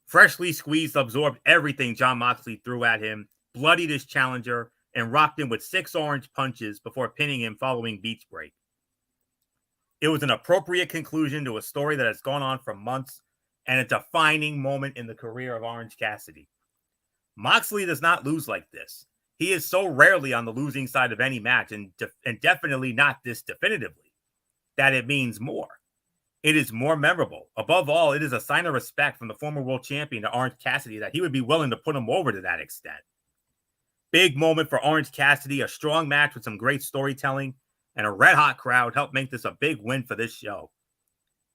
Freshly squeezed, absorbed everything Jon Moxley threw at him, bloodied his challenger, and rocked him with 6 orange punches before pinning him following Beach Break. It was an appropriate conclusion to a story that has gone on for months and a defining moment in the career of Orange Cassidy. Moxley does not lose like this. He is so rarely on the losing side of any match, and definitely not this definitively, that it means more. It is more memorable. Above all, it is a sign of respect from the former world champion to Orange Cassidy that he would be willing to put him over to that extent. Big moment for Orange Cassidy. A strong match with some great storytelling and a red-hot crowd helped make this a big win for this show.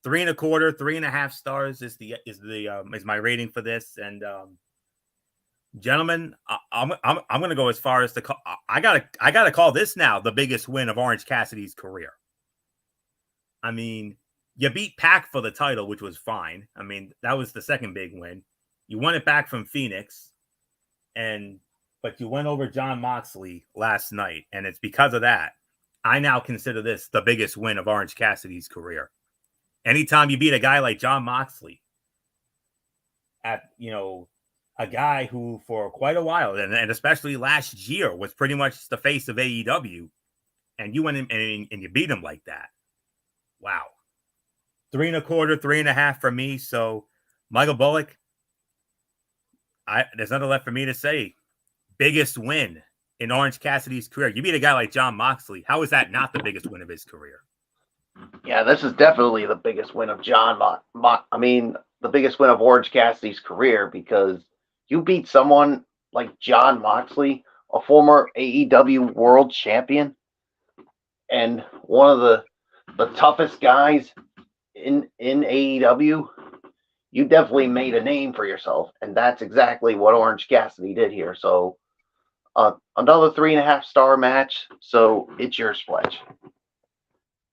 3.25, 3.5 stars is my rating for this. And gentlemen, I'm gonna go as far as to call. I gotta call this now the biggest win of Orange Cassidy's career. I mean, you beat Pac for the title, which was fine. I mean, that was the second big win. You won it back from Phoenix, but you went over Jon Moxley last night, and it's because of that I now consider this the biggest win of Orange Cassidy's career. Anytime you beat a guy like Jon Moxley, a guy who for quite a while, and especially last year, was pretty much the face of AEW, and you went in and you beat him like that. Wow. 3.25, 3.5 for me. So, Michael Bullock, there's nothing left for me to say. Biggest win in Orange Cassidy's career. You beat a guy like Jon Moxley. How is that not the biggest win of his career? Yeah, this is definitely the biggest win of the biggest win of Orange Cassidy's career, because you beat someone like Jon Moxley, a former AEW World Champion, and one of the toughest guys in AEW. You definitely made a name for yourself, and that's exactly what Orange Cassidy did here. So, another 3.5 star match. So it's yours, Fletch.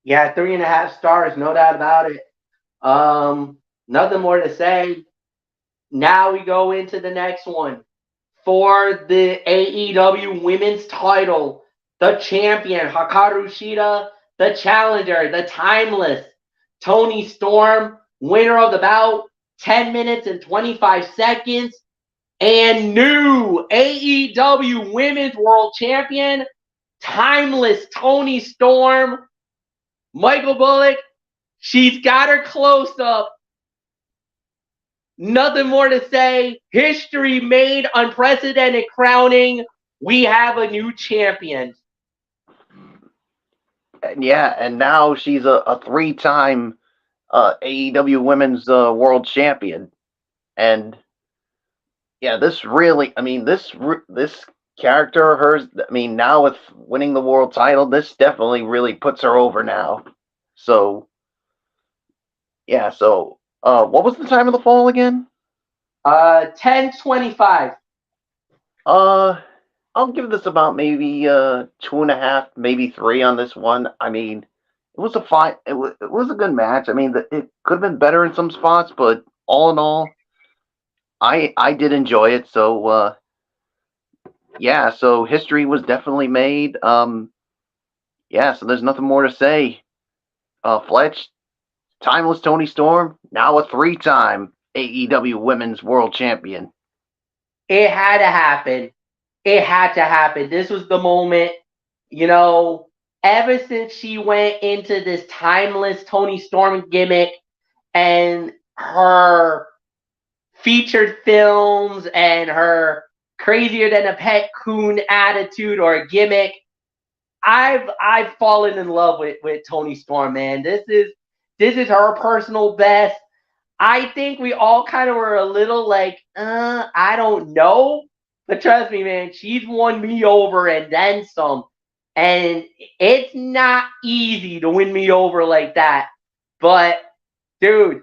Yeah, 3.5 stars, no doubt about it. Nothing more to say. Now we go into the next one. For the AEW Women's title, the champion, Hikaru Shida, the challenger, the timeless, Toni Storm, winner of the bout, 10 minutes and 25 seconds, and new AEW Women's World Champion, timeless Toni Storm. Michael Bullock, she's got her close up. Nothing more to say. History made, unprecedented crowning. We have a new champion. And now she's a 3-time AEW Women's World Champion. And yeah, this really, this character of hers, now with winning the world title, this definitely really puts her over now. So, yeah, what was the time of the fall again? 10:25. I'll give this about maybe 2.5, maybe 3 on this one. It was a fine, it was a good match. It could have been better in some spots, but all in all, I did enjoy it. So yeah, so history was definitely made. Yeah, so there's nothing more to say. Fletch, timeless Toni Storm, now a 3-time AEW Women's World Champion. It had to happen. It had to happen. This was the moment, ever since she went into this timeless Toni Storm gimmick and her featured films and her crazier than a pet coon attitude or gimmick, I've fallen in love with Toni Storm, man. This is her personal best. I think we all kind of were a little like, I don't know. But trust me, man, she's won me over and then some. And it's not easy to win me over like that. But, dude,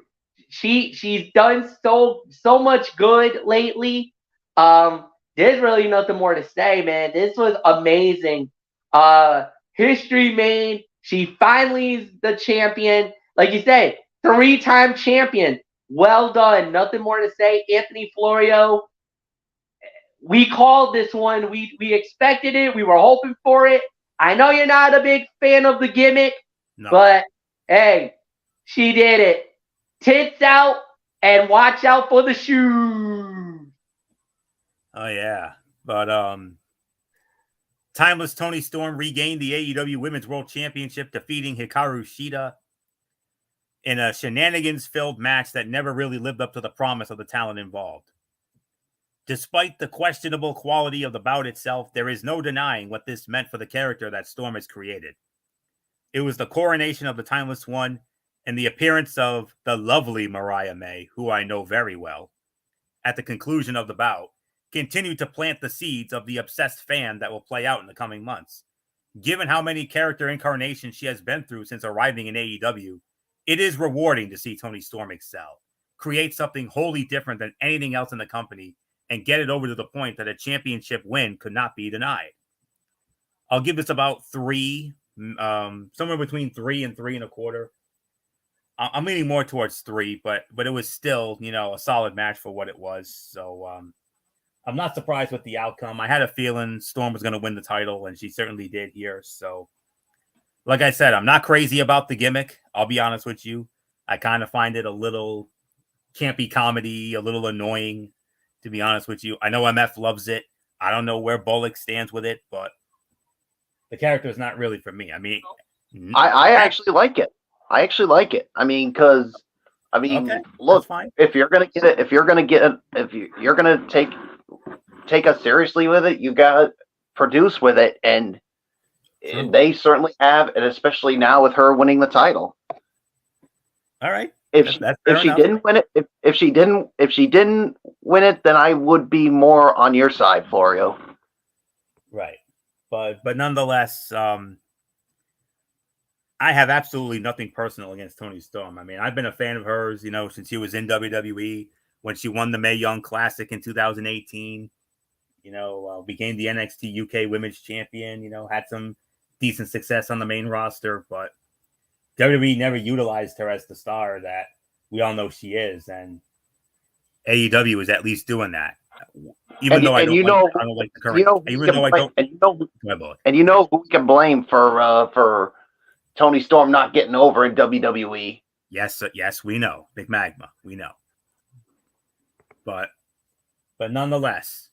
she's done so much good lately. There's really nothing more to say, man. This was amazing. History made. She finally is the champion. Like you say, 3-time champion. Well done. Nothing more to say. Anthony Florio, we called this one. We expected it. We were hoping for it. I know you're not a big fan of the gimmick, but hey, she did it. Tits out and watch out for the shoes. Oh yeah, but timeless Toni Storm regained the AEW Women's World Championship, defeating Hikaru Shida in a shenanigans-filled match that never really lived up to the promise of the talent involved. Despite the questionable quality of the bout itself, there is no denying what this meant for the character that Storm has created. It was the coronation of the Timeless One and the appearance of the lovely Mariah May, who I know very well, at the conclusion of the bout, continued to plant the seeds of the obsessed fan that will play out in the coming months. Given how many character incarnations she has been through since arriving in AEW, it is rewarding to see Toni Storm excel, create something wholly different than anything else in the company, and get it over to the point that a championship win could not be denied. I'll give this about 3, somewhere between 3 and 3.25. I'm leaning more towards 3, but it was still, a solid match for what it was. So I'm not surprised with the outcome. I had a feeling Storm was going to win the title, and she certainly did here. So, like I said, I'm not crazy about the gimmick. I'll be honest with you. I kind of find it a little campy comedy, a little annoying, to be honest with you. I know MF loves it. I don't know where Bullock stands with it, but the character is not really for me. I mean, I actually like it. I mean, because okay, look, fine. if you're gonna get it, if you're gonna take us seriously with it, you gotta produce with it, and True. they certainly have, and especially now with her winning the title. All right. If she didn't win it, if she didn't win it, then I would be more on your side, Florio. Right. But nonetheless, I have absolutely nothing personal against Toni Storm. I mean, I've been a fan of hers, since she was in WWE, when she won the Mae Young Classic in 2018. Became the NXT UK Women's Champion. Had some decent success on the main roster, but WWE never utilized her as the star that we all know she is, and AEW is at least doing that. Even though I don't like the current. And you know who we can blame for Toni Storm not getting over in WWE. Yes, we know. Big Magma, we know. But nonetheless,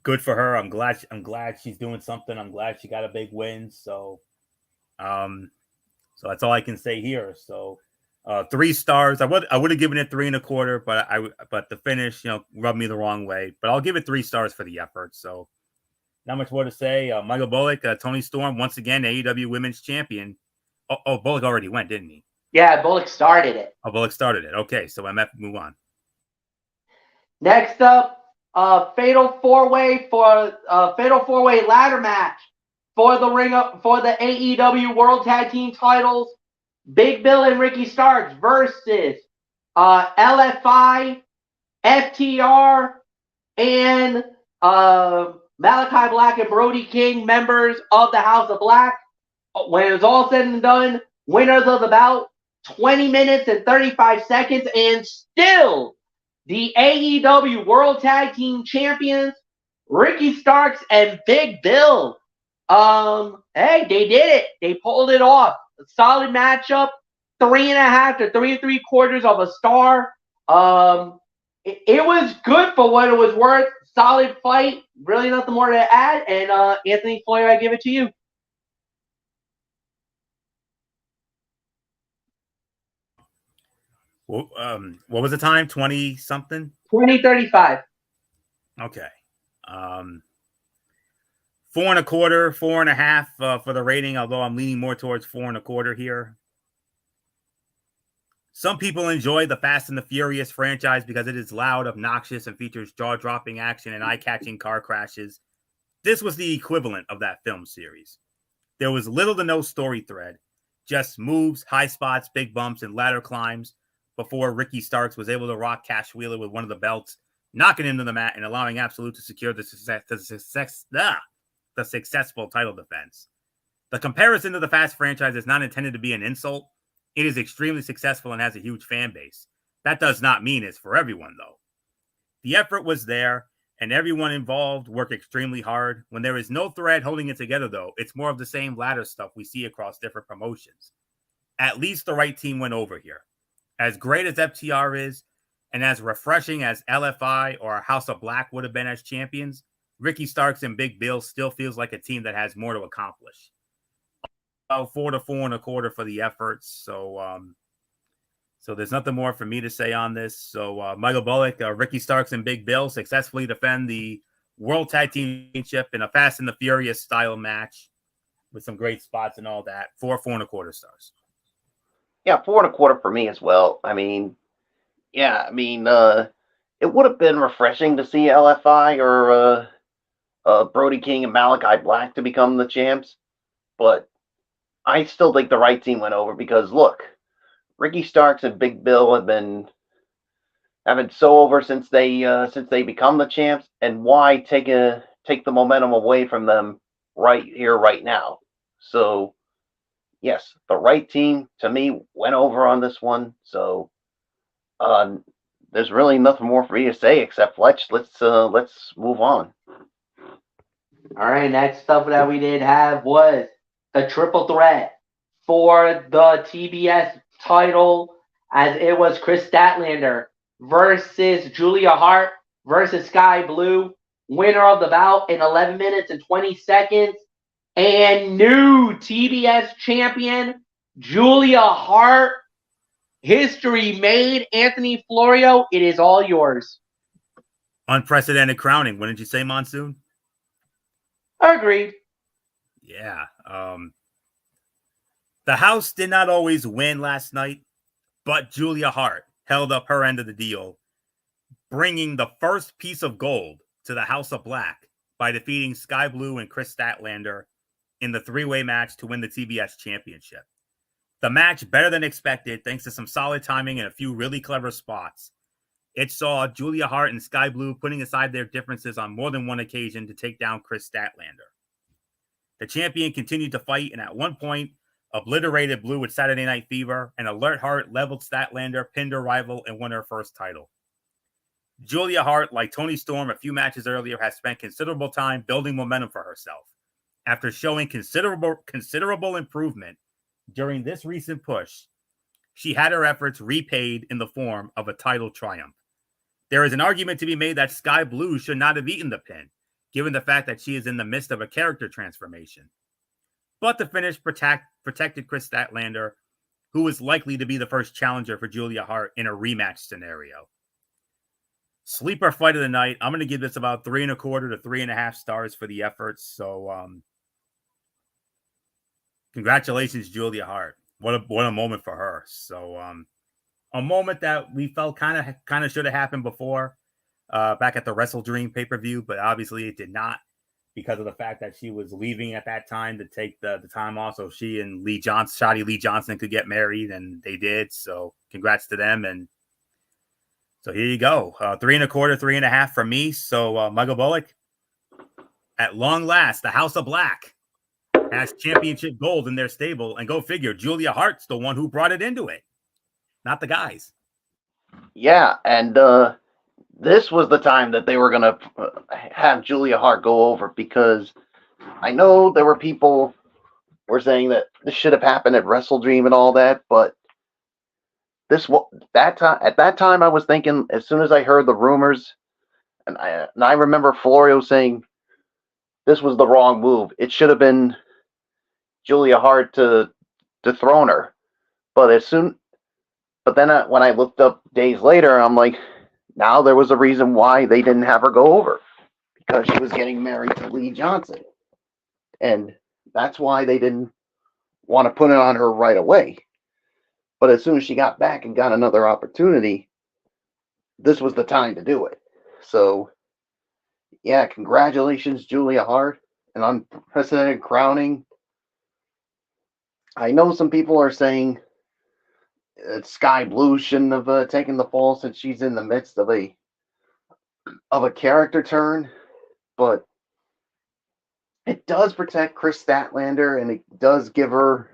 good for her. I'm glad she's doing something. I'm glad she got a big win. So that's all I can say here. So 3 stars. I would have given it 3.25, but the finish, rubbed me the wrong way. But I'll give it 3 stars for the effort. So not much more to say. Michael Bullock, Toni Storm, once again, AEW Women's Champion. Oh, Bullock already went, didn't he? Yeah, Bullock started it. Oh, Bullock started it. Okay, so MF, move on. Next up, fatal 4-way ladder match for the AEW World Tag Team titles. Big Bill and Ricky Starks versus LFI, FTR, and Malachi Black and Brody King, members of the House of Black. When it's all said and done, winners of the bout, 20 minutes and 35 seconds, and still the AEW World Tag Team Champions, Ricky Starks and Big Bill. Hey, they did it. They pulled it off. A solid matchup. 3.5 to 3.75 of a star. It was good for what it was worth. Solid fight. Really nothing more to add. And Anthony Floyer, I give it to you. Well, what was the time? 20 something? 20:35. Okay. 4.25, 4.5 for the rating, although I'm leaning more towards 4.25 here. Some people enjoy the Fast and the Furious franchise because it is loud, obnoxious, and features jaw-dropping action and eye-catching car crashes. This was the equivalent of that film series. There was little to no story thread, just moves, high spots, big bumps, and ladder climbs before Ricky Starks was able to rock Cash Wheeler with one of the belts, knocking him to the mat and allowing Absolute to secure the successful title defense. The comparison to the Fast franchise is not intended to be an insult. It is extremely successful and has a huge fan base. That does not mean it's for everyone, though. The effort was there, and everyone involved worked extremely hard. When there is no thread holding it together, though, it's more of the same ladder stuff we see across different promotions. At least the right team went over here. As great as FTR is, and as refreshing as LFI or House of Black would have been as champions, Ricky Starks and Big Bill still feels like a team that has more to accomplish. 4 to 4.25 for the efforts. So there's nothing more for me to say on this. So Michael Bullock, Ricky Starks, and Big Bill successfully defend the World Tag Team Championship in a Fast and the Furious style match with some great spots and all that. 4.25 stars. Yeah, 4.25 for me as well. I mean, it would have been refreshing to see LFI or Brody King and Malachi Black to become the champs, but I still think the right team went over because look, Ricky Starks and Big Bill have been so over since they become the champs, and why take the momentum away from them right here, right now? So yes, the right team to me went over on this one. So there's really nothing more for me to say except let's move on. All right, next up that we did have was the triple threat for the TBS title, as it was Chris Statlander versus Julia Hart versus Sky Blue. Winner of the bout in 11 minutes and 20 seconds. And new TBS champion, Julia Hart. History made. Anthony Florio, it is all yours. Unprecedented crowning, wouldn't you say, Monsoon? Agreed. Yeah. The house did not always win last night, but Julia Hart held up her end of the deal, bringing the first piece of gold to the House of Black by defeating Sky Blue and Chris Statlander in the three-way match to win the TBS championship. The match, better than expected, thanks to some solid timing and a few really clever spots. It saw Julia Hart and Sky Blue putting aside their differences on more than one occasion to take down Chris Statlander. The champion continued to fight, and at one point, obliterated Blue with Saturday Night Fever, and Alert Hart leveled Statlander, pinned her rival, and won her first title. Julia Hart, like Toni Storm a few matches earlier, has spent considerable time building momentum for herself. After showing considerable improvement during this recent push, she had her efforts repaid in the form of a title triumph. There is an argument to be made that Sky Blue should not have eaten the pin, given the fact that she is in the midst of a character transformation. But the finish protected Chris Statlander, who is likely to be the first challenger for Julia Hart in a rematch scenario. Sleeper fight of the night. I'm going to give this about 3.25 to 3.5 stars for the efforts. So, congratulations, Julia Hart. What a moment for her. So, a moment that we felt kind of should have happened before, back at the Wrestle Dream pay-per-view, but obviously it did not because of the fact that she was leaving at that time to take the time off, so she and Shotty Lee Johnson could get married, and they did. So congrats to them. And so here you go, 3.25, 3.5 from me. So Michael Bullock, at long last, the House of Black has championship gold in their stable, and go figure, Julia Hart's the one who brought it into it, not the guys. Yeah, and this was the time that they were going to have Julia Hart go over, because I know there were people were saying that this should have happened at Wrestle Dream and all that, but at that time I was thinking, as soon as I heard the rumors, and I remember Florio saying this was the wrong move. It should have been Julia Hart to dethrone her. But then when I looked up days later, I'm like, now there was a reason why they didn't have her go over, because she was getting married to Lee Johnson. And that's why they didn't want to put it on her right away. But as soon as she got back and got another opportunity, this was the time to do it. So, yeah, congratulations, Julia Hart. An unprecedented crowning. I know some people are saying Sky Blue shouldn't have taken the fall since she's in the midst of a character turn, but it does protect Chris Statlander, and it does give her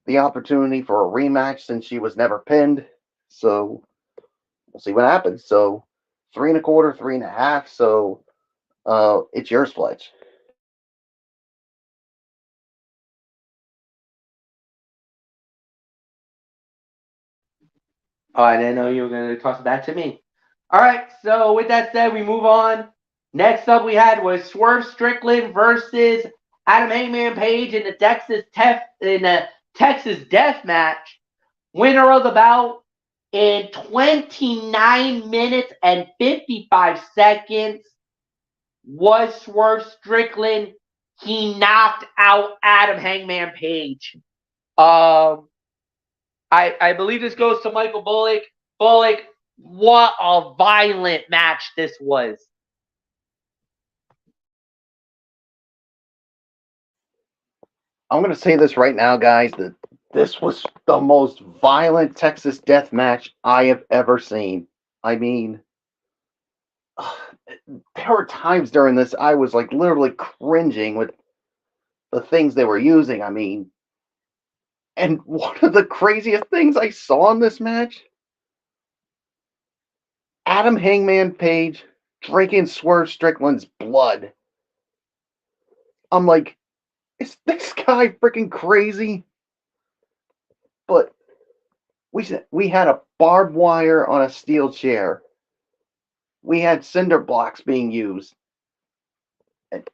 the opportunity for a rematch since she was never pinned. So we'll see what happens. So 3.25, 3.5. So it's yours, Fletch. Oh, I didn't know you were going to toss it back to me. All right, so with that said, we move on. Next up we had was Swerve Strickland versus Adam Hangman Page in the Texas Death Match. Winner of the bout in 29 minutes and 55 seconds was Swerve Strickland. He knocked out Adam Hangman Page. I believe this goes to Michael Bullock. Bullock, what a violent match this was. I'm going to say this right now, guys, that this was the most violent Texas death match I have ever seen. I mean, there were times during this I was like literally cringing with the things they were using. I mean, and one of the craziest things I saw in this match, Adam Hangman Page drinking Swerve Strickland's blood. I'm like, is this guy freaking crazy? But we had a barbed wire on a steel chair. We had cinder blocks being used.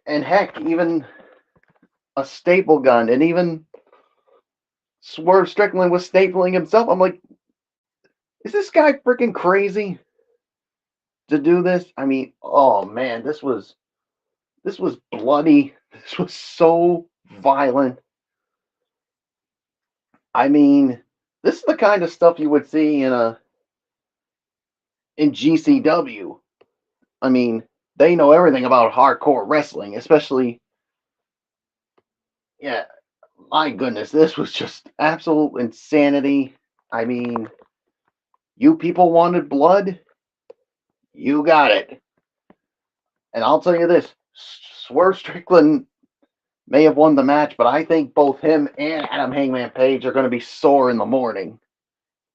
And heck, even a staple gun, and even Swerve Strickland was stapling himself. I'm like, is this guy freaking crazy to do this? I mean, oh man, this was bloody. This was so violent. I mean, this is the kind of stuff you would see in GCW. I mean, they know everything about hardcore wrestling, especially. Yeah, my goodness, this was just absolute insanity. I mean, you people wanted blood, you got it. And I'll tell you this, Swerve Strickland may have won the match, but I think both him and Adam Hangman Page are going to be sore in the morning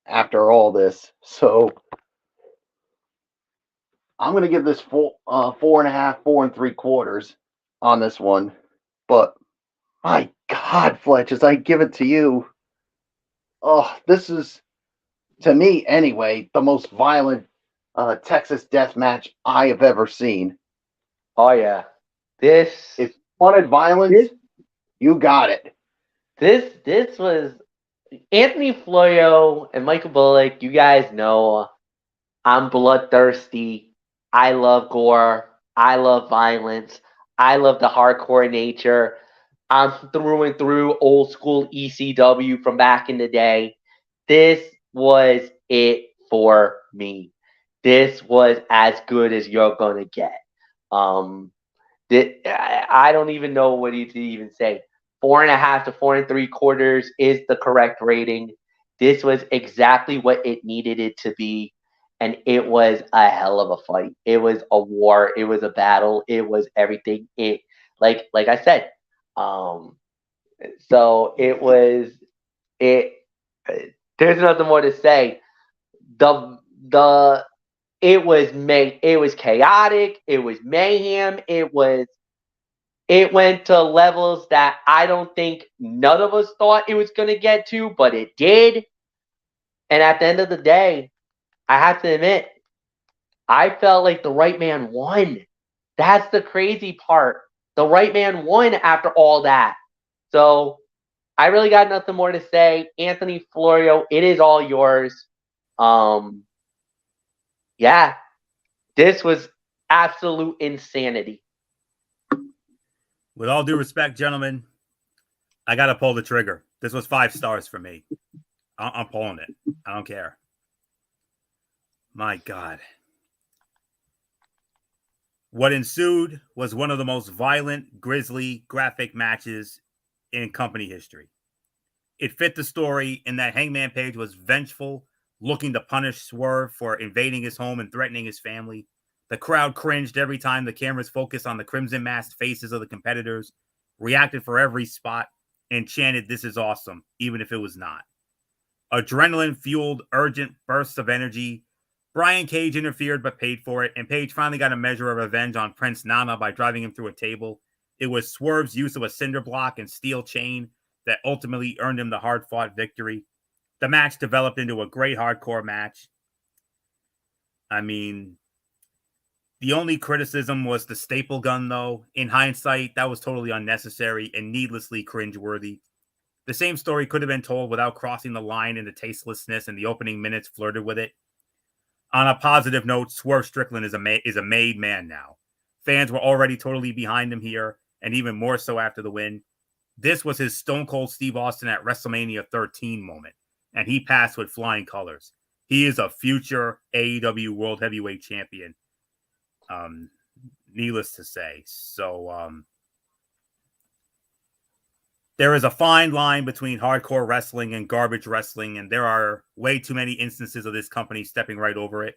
after all this. So I'm going to give this 4.5, 4 3/4 on this one. But my God, Fletch, as I give it to you, oh, this is, to me anyway, the most violent Texas death match I have ever seen. Oh yeah, this If you wanted violence, you got it. this was Anthony Florio and Michael Bullock. You guys know I'm bloodthirsty. I love gore. I love violence. I love the hardcore nature. I'm through and through old school ECW from back in the day. This was it for me. This was as good as you're gonna get. Um, I don't even know what to even say. 4.5 to 4 3/4 is the correct rating. This was exactly what it needed it to be, and it was a hell of a fight. It was a war. It was a battle. It was everything. It like I said. So it was it. There's nothing more to say. The it was it was chaotic. It was mayhem. It went to levels that I don't think none of us thought it was going to get to, but it did. And at the end of the day, I have to admit, I felt like the right man won. That's the crazy part. The right man won after all that. So I really got nothing more to say. Anthony Florio, it is all yours. Yeah, this was absolute insanity. With all due respect, gentlemen, I got to pull the trigger. This was 5 stars for me. I'm pulling it. I don't care. My God. What ensued was one of the most violent, grisly, graphic matches in company history. It fit the story in that Hangman Page was vengeful, looking to punish Swerve for invading his home and threatening his family. The crowd cringed every time the cameras focused on the crimson masked faces of the competitors, reacted for every spot, and chanted, "This is awesome," even if it was not. Adrenaline fueled urgent bursts of energy. Brian Cage interfered but paid for it, and Page finally got a measure of revenge on Prince Nana by driving him through a table. It was Swerve's use of a cinder block and steel chain that ultimately earned him the hard-fought victory. The match developed into a great hardcore match. I mean, the only criticism was the staple gun, though. In hindsight, that was totally unnecessary and needlessly cringeworthy. The same story could have been told without crossing the line into tastelessness, and the opening minutes flirted with it. On a positive note, Swerve Strickland is a made man now. Fans were already totally behind him here, and even more so after the win. This was his Stone Cold Steve Austin at WrestleMania 13 moment, and he passed with flying colors. He is a future AEW World Heavyweight Champion. Needless to say. So, there is a fine line between hardcore wrestling and garbage wrestling, and there are way too many instances of this company stepping right over it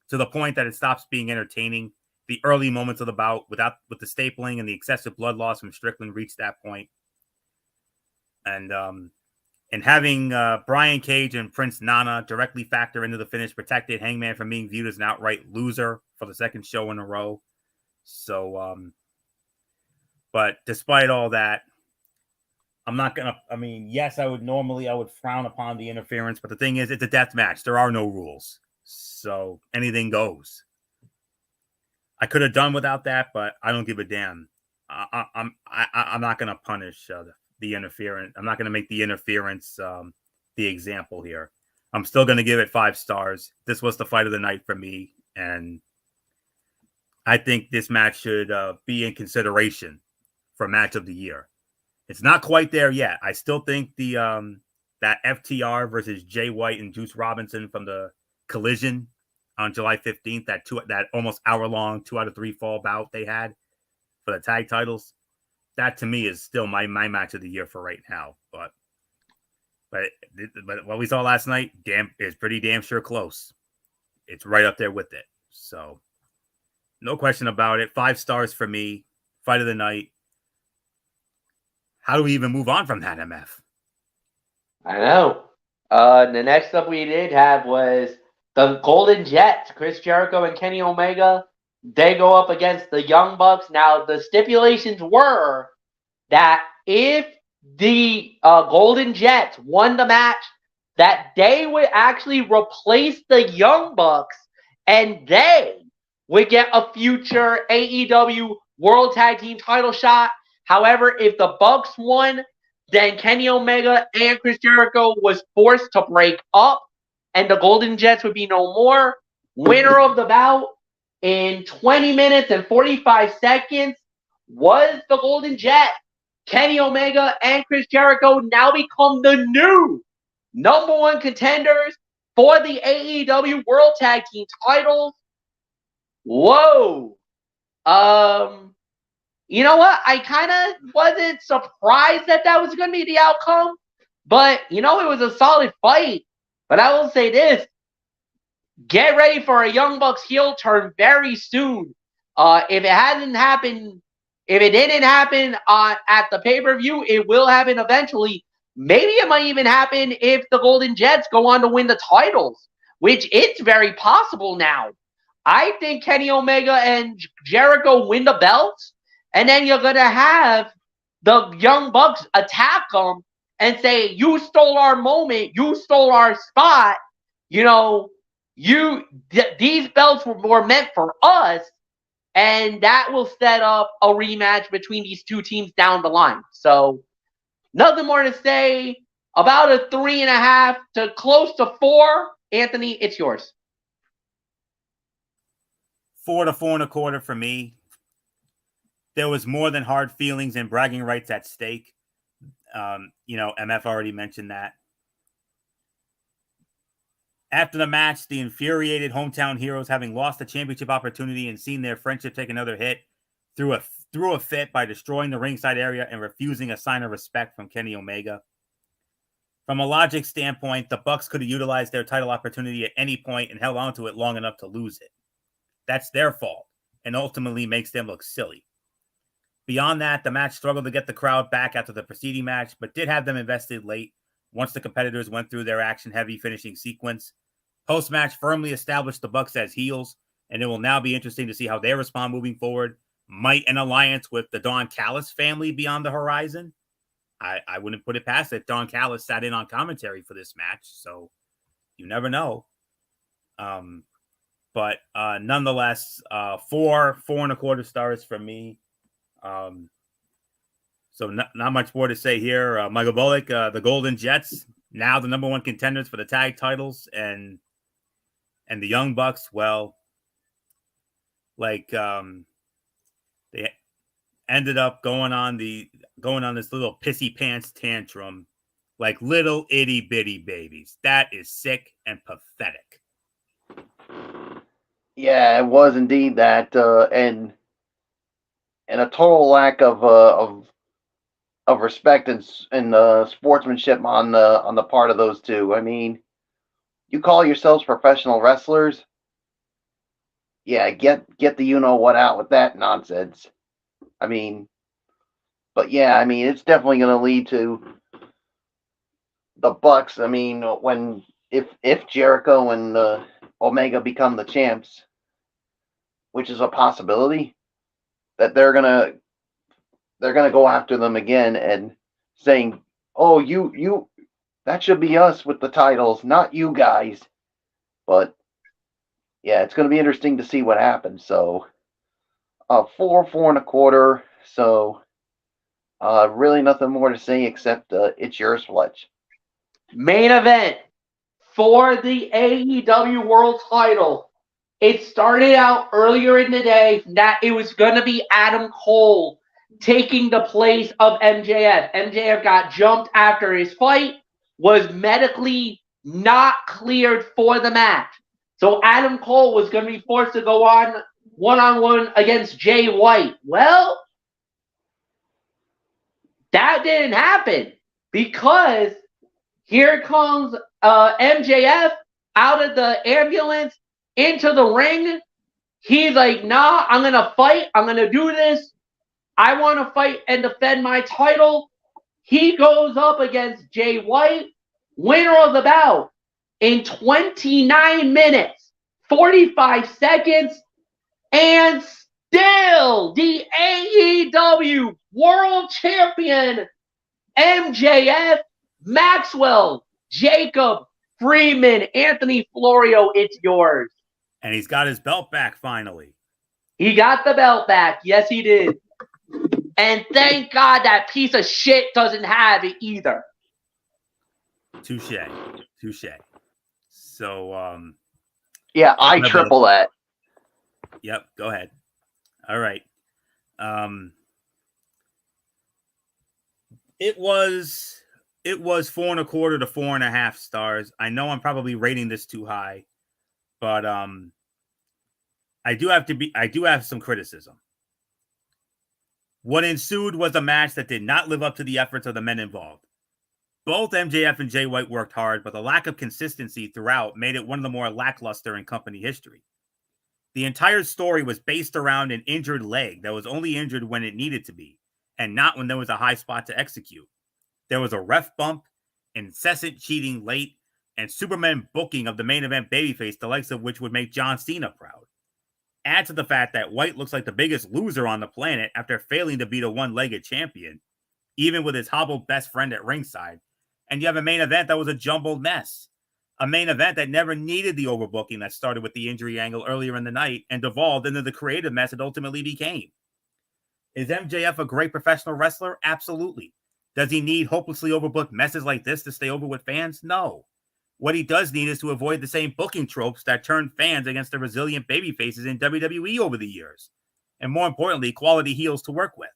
to the point that it stops being entertaining. The early moments of the bout, with the stapling and the excessive blood loss from Strickland, reached that point, and having Brian Cage and Prince Nana directly factor into the finish protected Hangman from being viewed as an outright loser for the second show in a row. So, but despite all that, I'm not gonna. I mean, yes, I would frown upon the interference, but the thing is, it's a death match. There are no rules, so anything goes. I could have done without that, but I don't give a damn. I'm not gonna punish the interference. I'm not gonna make the interference the example here. I'm still gonna give it 5 stars. This was the fight of the night for me, and I think this match should be in consideration for match of the year. It's not quite there yet. I still think the that FTR versus Jay White and Juice Robinson from the Collision on July 15th, that almost hour-long 2 out of 3 fall bout they had for the tag titles, that to me is still my match of the year for right now. But what we saw last night, is pretty damn sure close. It's right up there with it. So no question about it. 5 stars for me. Fight of the night. How do we even move on from that, MF? I know. The next up we did have was the Golden Jets, Chris Jericho and Kenny Omega. They go up against the Young Bucks. Now, the stipulations were that if the Golden Jets won the match, that they would actually replace the Young Bucks and they would get a future AEW World Tag Team title shot. However, if the Bucks won, then Kenny Omega and Chris Jericho was forced to break up, and the Golden Jets would be no more. Winner of the bout in 20 minutes and 45 seconds was the Golden Jets. Kenny Omega and Chris Jericho now become the new number 1 contenders for the AEW World Tag Team titles. Whoa. You know what? I kind of wasn't surprised that was going to be the outcome. But, it was a solid fight. But I will say this. Get ready for a Young Bucks heel turn very soon. If it didn't happen at the pay-per-view, it will happen eventually. Maybe it might even happen if the Golden Jets go on to win the titles, which it's very possible now. I think Kenny Omega and Jericho win the belts. And then you're going to have the Young Bucks attack them and say, you stole our moment. You stole our spot. These belts were meant for us. And that will set up a rematch between these two teams down the line. So nothing more to say. About a 3.5 to close to 4. Anthony, it's yours. 4 to 4.25 for me. There was more than hard feelings and bragging rights at stake. MF already mentioned that. After the match, the infuriated hometown heroes, having lost the championship opportunity and seen their friendship take another hit, threw a fit by destroying the ringside area and refusing a sign of respect from Kenny Omega. From a logic standpoint, the Bucks could have utilized their title opportunity at any point and held on to it long enough to lose it. That's their fault and ultimately makes them look silly. Beyond that, the match struggled to get the crowd back after the preceding match, but did have them invested late once the competitors went through their action-heavy finishing sequence. Post-match firmly established the Bucks as heels, and it will now be interesting to see how they respond moving forward. Might an alliance with the Don Callis family be on the horizon? I wouldn't put it past it. Don Callis sat in on commentary for this match, so you never know. But nonetheless, 4.25 stars from me. So not much more to say here. Michael Bullock, the Golden Jets, now the number 1 contenders for the tag titles, and the Young Bucks, well, they ended up going on this little pissy pants tantrum like little itty bitty babies. That is sick and pathetic. Yeah, it was indeed that, and a total lack of of respect and sportsmanship on the part of those two. I mean, you call yourselves professional wrestlers. Yeah, get the you know what out with that nonsense. I mean, but yeah, I mean it's definitely going to lead to the Bucks. I mean, when if Jericho and Omega become the champs, which is a possibility, that they're gonna go after them again and saying, "Oh, you that should be us with the titles, not you guys." But yeah, it's going to be interesting to see what happens. So, 4.25. So, really nothing more to say except it's yours, Fletch. Main event for the AEW World Title. It started out earlier in the day that it was going to be Adam Cole taking the place of MJF. MJF got jumped after his fight, was medically not cleared for the match. So Adam Cole was going to be forced to go on one-on-one against Jay White. Well, that didn't happen because here comes MJF out of the ambulance into the ring. He's like, nah, I'm going to fight. I'm going to do this. I want to fight and defend my title. He goes up against Jay White, winner of the bout, in 29 minutes, 45 seconds, and still the AEW World Champion MJF, Maxwell, Jacob, Freeman, Anthony Florio, it's yours. And he's got his belt back finally. He got the belt back. Yes, he did. And thank God that piece of shit doesn't have it either. Touche. So, yeah, I triple that. Yep, go ahead. All right. It was 4.25 to 4.5 stars. I know I'm probably rating this too high, but I do have some criticism. What ensued was a match that did not live up to the efforts of the men involved. Both MJF and Jay White worked hard, but the lack of consistency throughout made it one of the more lackluster in company history. The entire story was based around an injured leg that was only injured when it needed to be, and not when there was a high spot to execute. There was a ref bump, incessant cheating late, and Superman booking of the main event babyface, the likes of which would make John Cena proud. Add to the fact that White looks like the biggest loser on the planet after failing to beat a one-legged champion, even with his hobbled best friend at ringside, and you have a main event that was a jumbled mess. A main event that never needed the overbooking that started with the injury angle earlier in the night and devolved into the creative mess it ultimately became. Is MJF a great professional wrestler? Absolutely. Does he need hopelessly overbooked messes like this to stay over with fans? No. What he does need is to avoid the same booking tropes that turned fans against the resilient babyfaces in WWE over the years. And more importantly, quality heels to work with.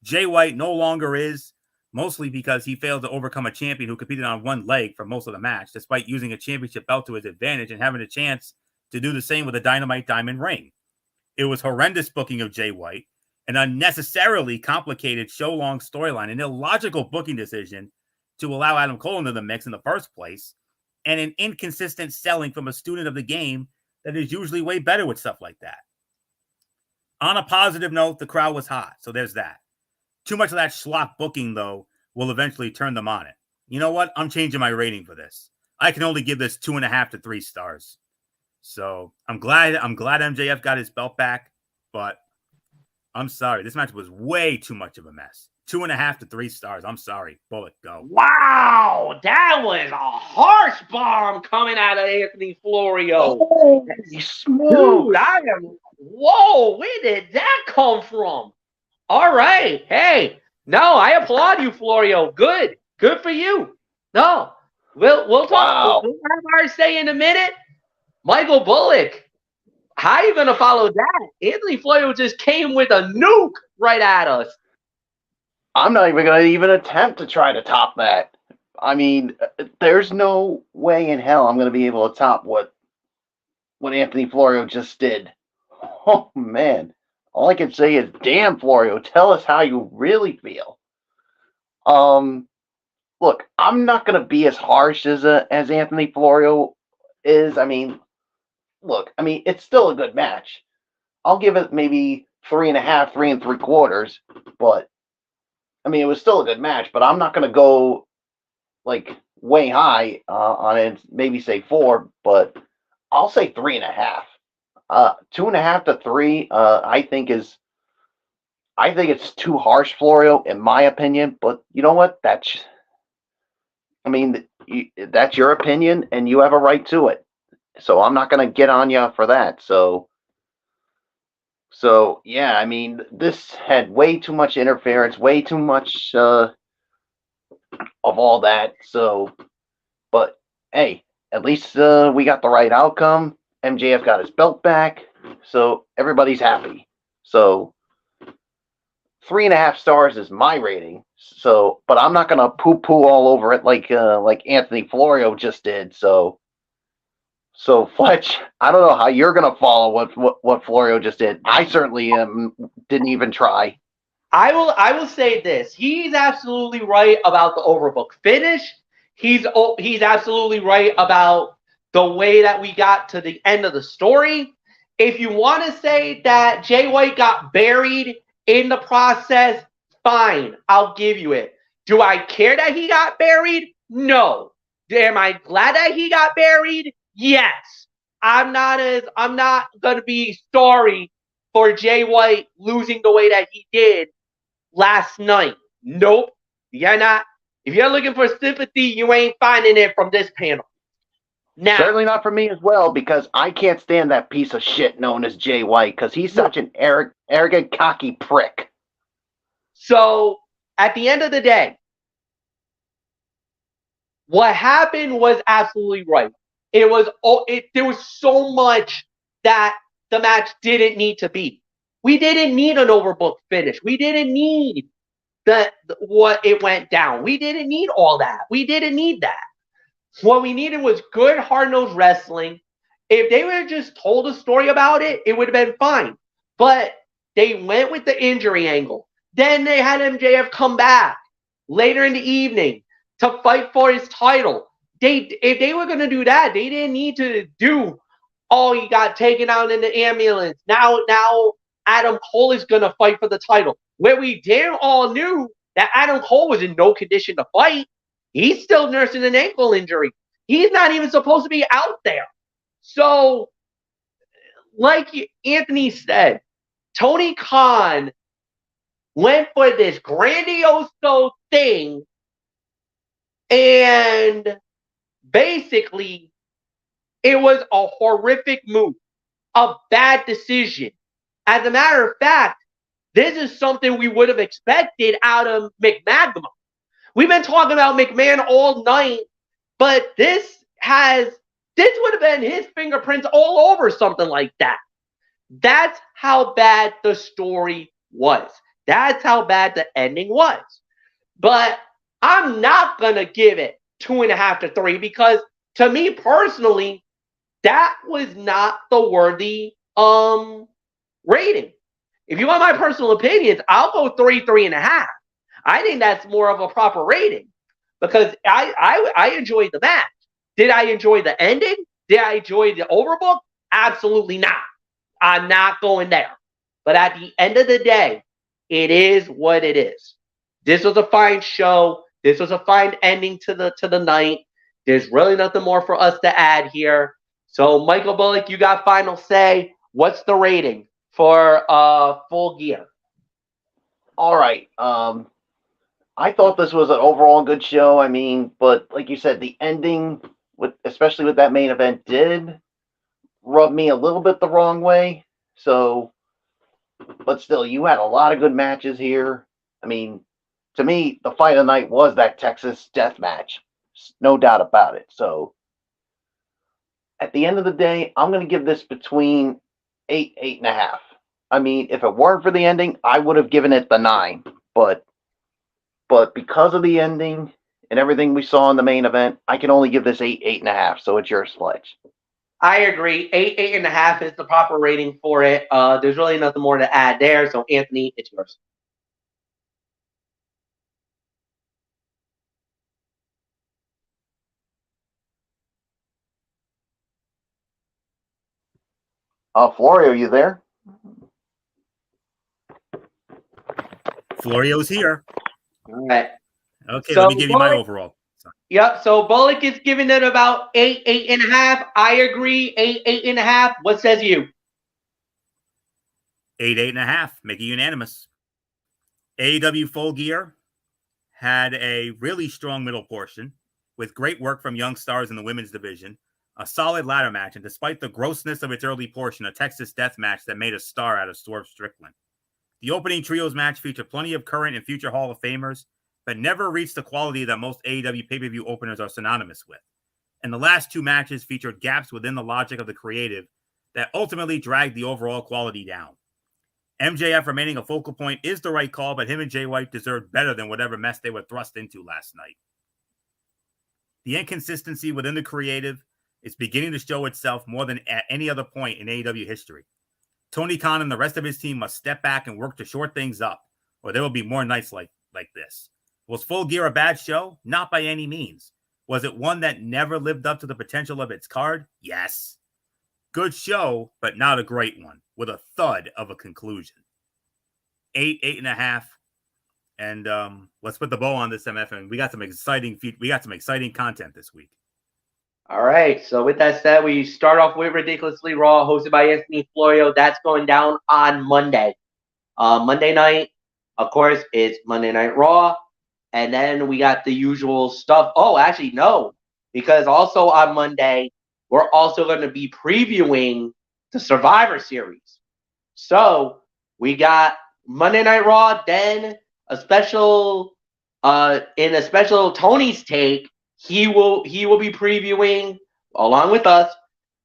Jay White no longer is, mostly because he failed to overcome a champion who competed on one leg for most of the match, despite using a championship belt to his advantage and having a chance to do the same with a Dynamite Diamond ring. It was horrendous booking of Jay White, an unnecessarily complicated show-long storyline, an illogical booking decision to allow Adam Cole into the mix in the first place, and an inconsistent selling from a student of the game that is usually way better with stuff like that. On a positive note, the crowd was hot, so there's that. Too much of that schlock booking, though, will eventually turn them on it. You know what? I'm changing my rating for this. I can only give this 2.5 to 3 stars. So I'm glad MJF got his belt back, but I'm sorry. This match was way too much of a mess. 2.5 to 3 stars. I'm sorry. Bullet, go. Wow, that was a harsh bomb coming out of Anthony Florio. Holy smoke! Dude, whoa, where did that come from? All right, hey, no, I applaud you, Florio. Good for you. No, we'll talk. Wow. We'll have our say in a minute. Michael Bullock, how are you gonna follow that? Anthony Florio just came with a nuke right at us. I'm not even going to even attempt to try to top that. I mean, there's no way in hell I'm going to be able to top what Anthony Florio just did. Oh, man. All I can say is, damn, Florio, tell us how you really feel. Look, I'm not gonna be as harsh as Anthony Florio is. I mean, look, I mean, it's still a good match. I'll give it maybe 3.5, 3 3/4. But I mean, it was still a good match. But I'm not gonna go like way high on it. Maybe say 4, but I'll say 3.5. 2.5 to 3. I think it's too harsh, Florio, in my opinion. But you know what? I mean, that's your opinion, and you have a right to it. So I'm not going to get on you for that. So yeah, I mean, this had way too much interference, way too much of all that. So, but hey, at least we got the right outcome. MJF got his belt back, so everybody's happy. So 3.5 stars is my rating. So, but I'm not gonna poo-poo all over it like Anthony Florio just did. So Fletch, I don't know how you're gonna follow what Florio just did. I certainly didn't even try. I will say this. He's absolutely right about the overbook finish. He's absolutely right about the way that we got to the end of the story. If you want to say that Jay White got buried in the process, fine. I'll give you it. Do I care that he got buried? No. Am I glad that he got buried? Yes. I'm not gonna be sorry for Jay White losing the way that he did last night. Nope. You're not. If you're looking for sympathy, you ain't finding it from this panel. Now, certainly not for me as well, because I can't stand that piece of shit known as Jay White, because he's such an arrogant, cocky prick. So, at the end of the day, what happened was absolutely right. There was so much that the match didn't need to be. We didn't need an overbooked finish. We didn't need what it went down. We didn't need all that. We didn't need that. What we needed was good hard-nosed wrestling. If they would have just told a story about it, it would have been fine. But they went with the injury angle. Then they had MJF come back later in the evening to fight for his title. If they were going to do that, they didn't need to do, oh, he got taken out in the ambulance. Now Adam Cole is going to fight for the title. Where we damn all knew that Adam Cole was in no condition to fight. He's still nursing an ankle injury. He's not even supposed to be out there. So, like Anthony said, Tony Khan went for this grandiose thing, and basically, it was a horrific move, a bad decision. As a matter of fact, this is something we would have expected out of McMahon. We've been talking about McMahon all night, but this would have been his fingerprints all over something like that. That's how bad the story was. That's how bad the ending was. But I'm not going to give it 2.5 to 3 because to me personally, that was not the worthy rating. If you want my personal opinions, I'll go 3.5. I think that's more of a proper rating because I enjoyed the match. Did I enjoy the ending? Did I enjoy the overbook? Absolutely not. I'm not going there. But at the end of the day, it is what it is. This was a fine show. This was a fine ending to the night. There's really nothing more for us to add here. So, Michael Bullock, you got final say. What's the rating for Full Gear? All right. I thought this was an overall good show. I mean, but like you said, the ending, especially with that main event, did rub me a little bit the wrong way. So, but still, you had a lot of good matches here. I mean, to me, the fight of the night was that Texas death match. No doubt about it. So, at the end of the day, I'm going to give this between 8, 8.5. I mean, if it weren't for the ending, I would have given it the 9. But because of the ending and everything we saw in the main event, I can only give this 8, 8.5. So it's yours, Fletch. I agree. 8, 8.5 is the proper rating for it. There's really nothing more to add there. So, Anthony, it's yours. Florio, you there? Florio's here. All right. Okay, So let me give you my Bullock- overall. Yep. So Bullock is giving it about 8, 8.5. I agree. 8, 8.5. What says you? 8, 8.5. Make it unanimous. AEW Full Gear had a really strong middle portion with great work from young stars in the women's division, a solid ladder match, and despite the grossness of its early portion, a Texas death match that made a star out of Swerve Strickland. The opening trios match featured plenty of current and future Hall of Famers, but never reached the quality that most AEW pay-per-view openers are synonymous with. And the last two matches featured gaps within the logic of the creative that ultimately dragged the overall quality down. MJF remaining a focal point is the right call, but him and Jay White deserved better than whatever mess they were thrust into last night. The inconsistency within the creative is beginning to show itself more than at any other point in AEW history. Tony Khan and the rest of his team must step back and work to short things up, or there will be more nights like this. Was Full Gear a bad show? Not by any means. Was it one that never lived up to the potential of its card? Yes. Good show, but not a great one, with a thud of a conclusion. 8, 8.5. And let's put the bow on this, MF, and we got some exciting content this week. All right. So with that said, we start off with Ridiculously Raw, hosted by Anthony Florio. That's going down on Monday. Monday night, of course, it's Monday Night Raw. And then we got the usual stuff. Oh, actually, no. Because also on Monday, we're also going to be previewing the Survivor Series. So we got Monday Night Raw, then a special Tony's Take, he will be previewing, along with us,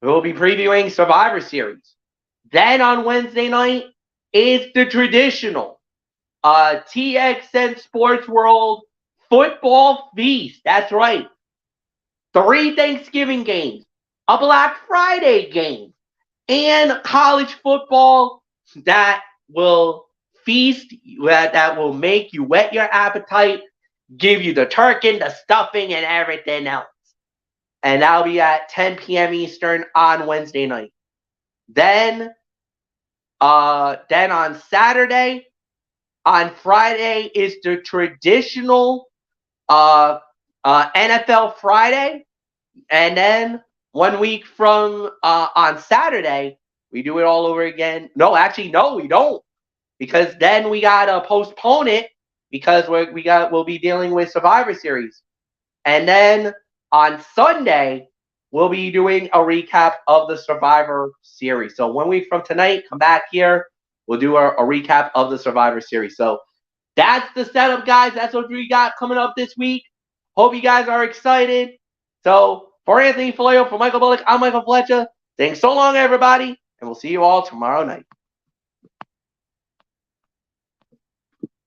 we'll be previewing Survivor Series. Then on Wednesday night, it's the traditional TXN Sports World Football Feast. That's right. 3 Thanksgiving games, a Black Friday game, and college football that will feast, that will make you whet your appetite, give you the turkey, the stuffing, and everything else. And that'll be at 10 p.m. Eastern on Wednesday night. Then on Saturday, on Friday is the traditional NFL Friday, and then 1 week from on Saturday we do it all over again. No, actually, no, we don't, because then we gotta postpone it because we'll be dealing with Survivor Series, and then on Sunday we'll be doing a recap of the Survivor Series. So 1 week from tonight, come back here. We'll do a recap of the Survivor Series. So that's the setup, guys. That's what we got coming up this week. Hope you guys are excited. So for Anthony Florio, for Michael Bullock, I'm Michael Fletcher. Thanks so long, everybody, and we'll see you all tomorrow night.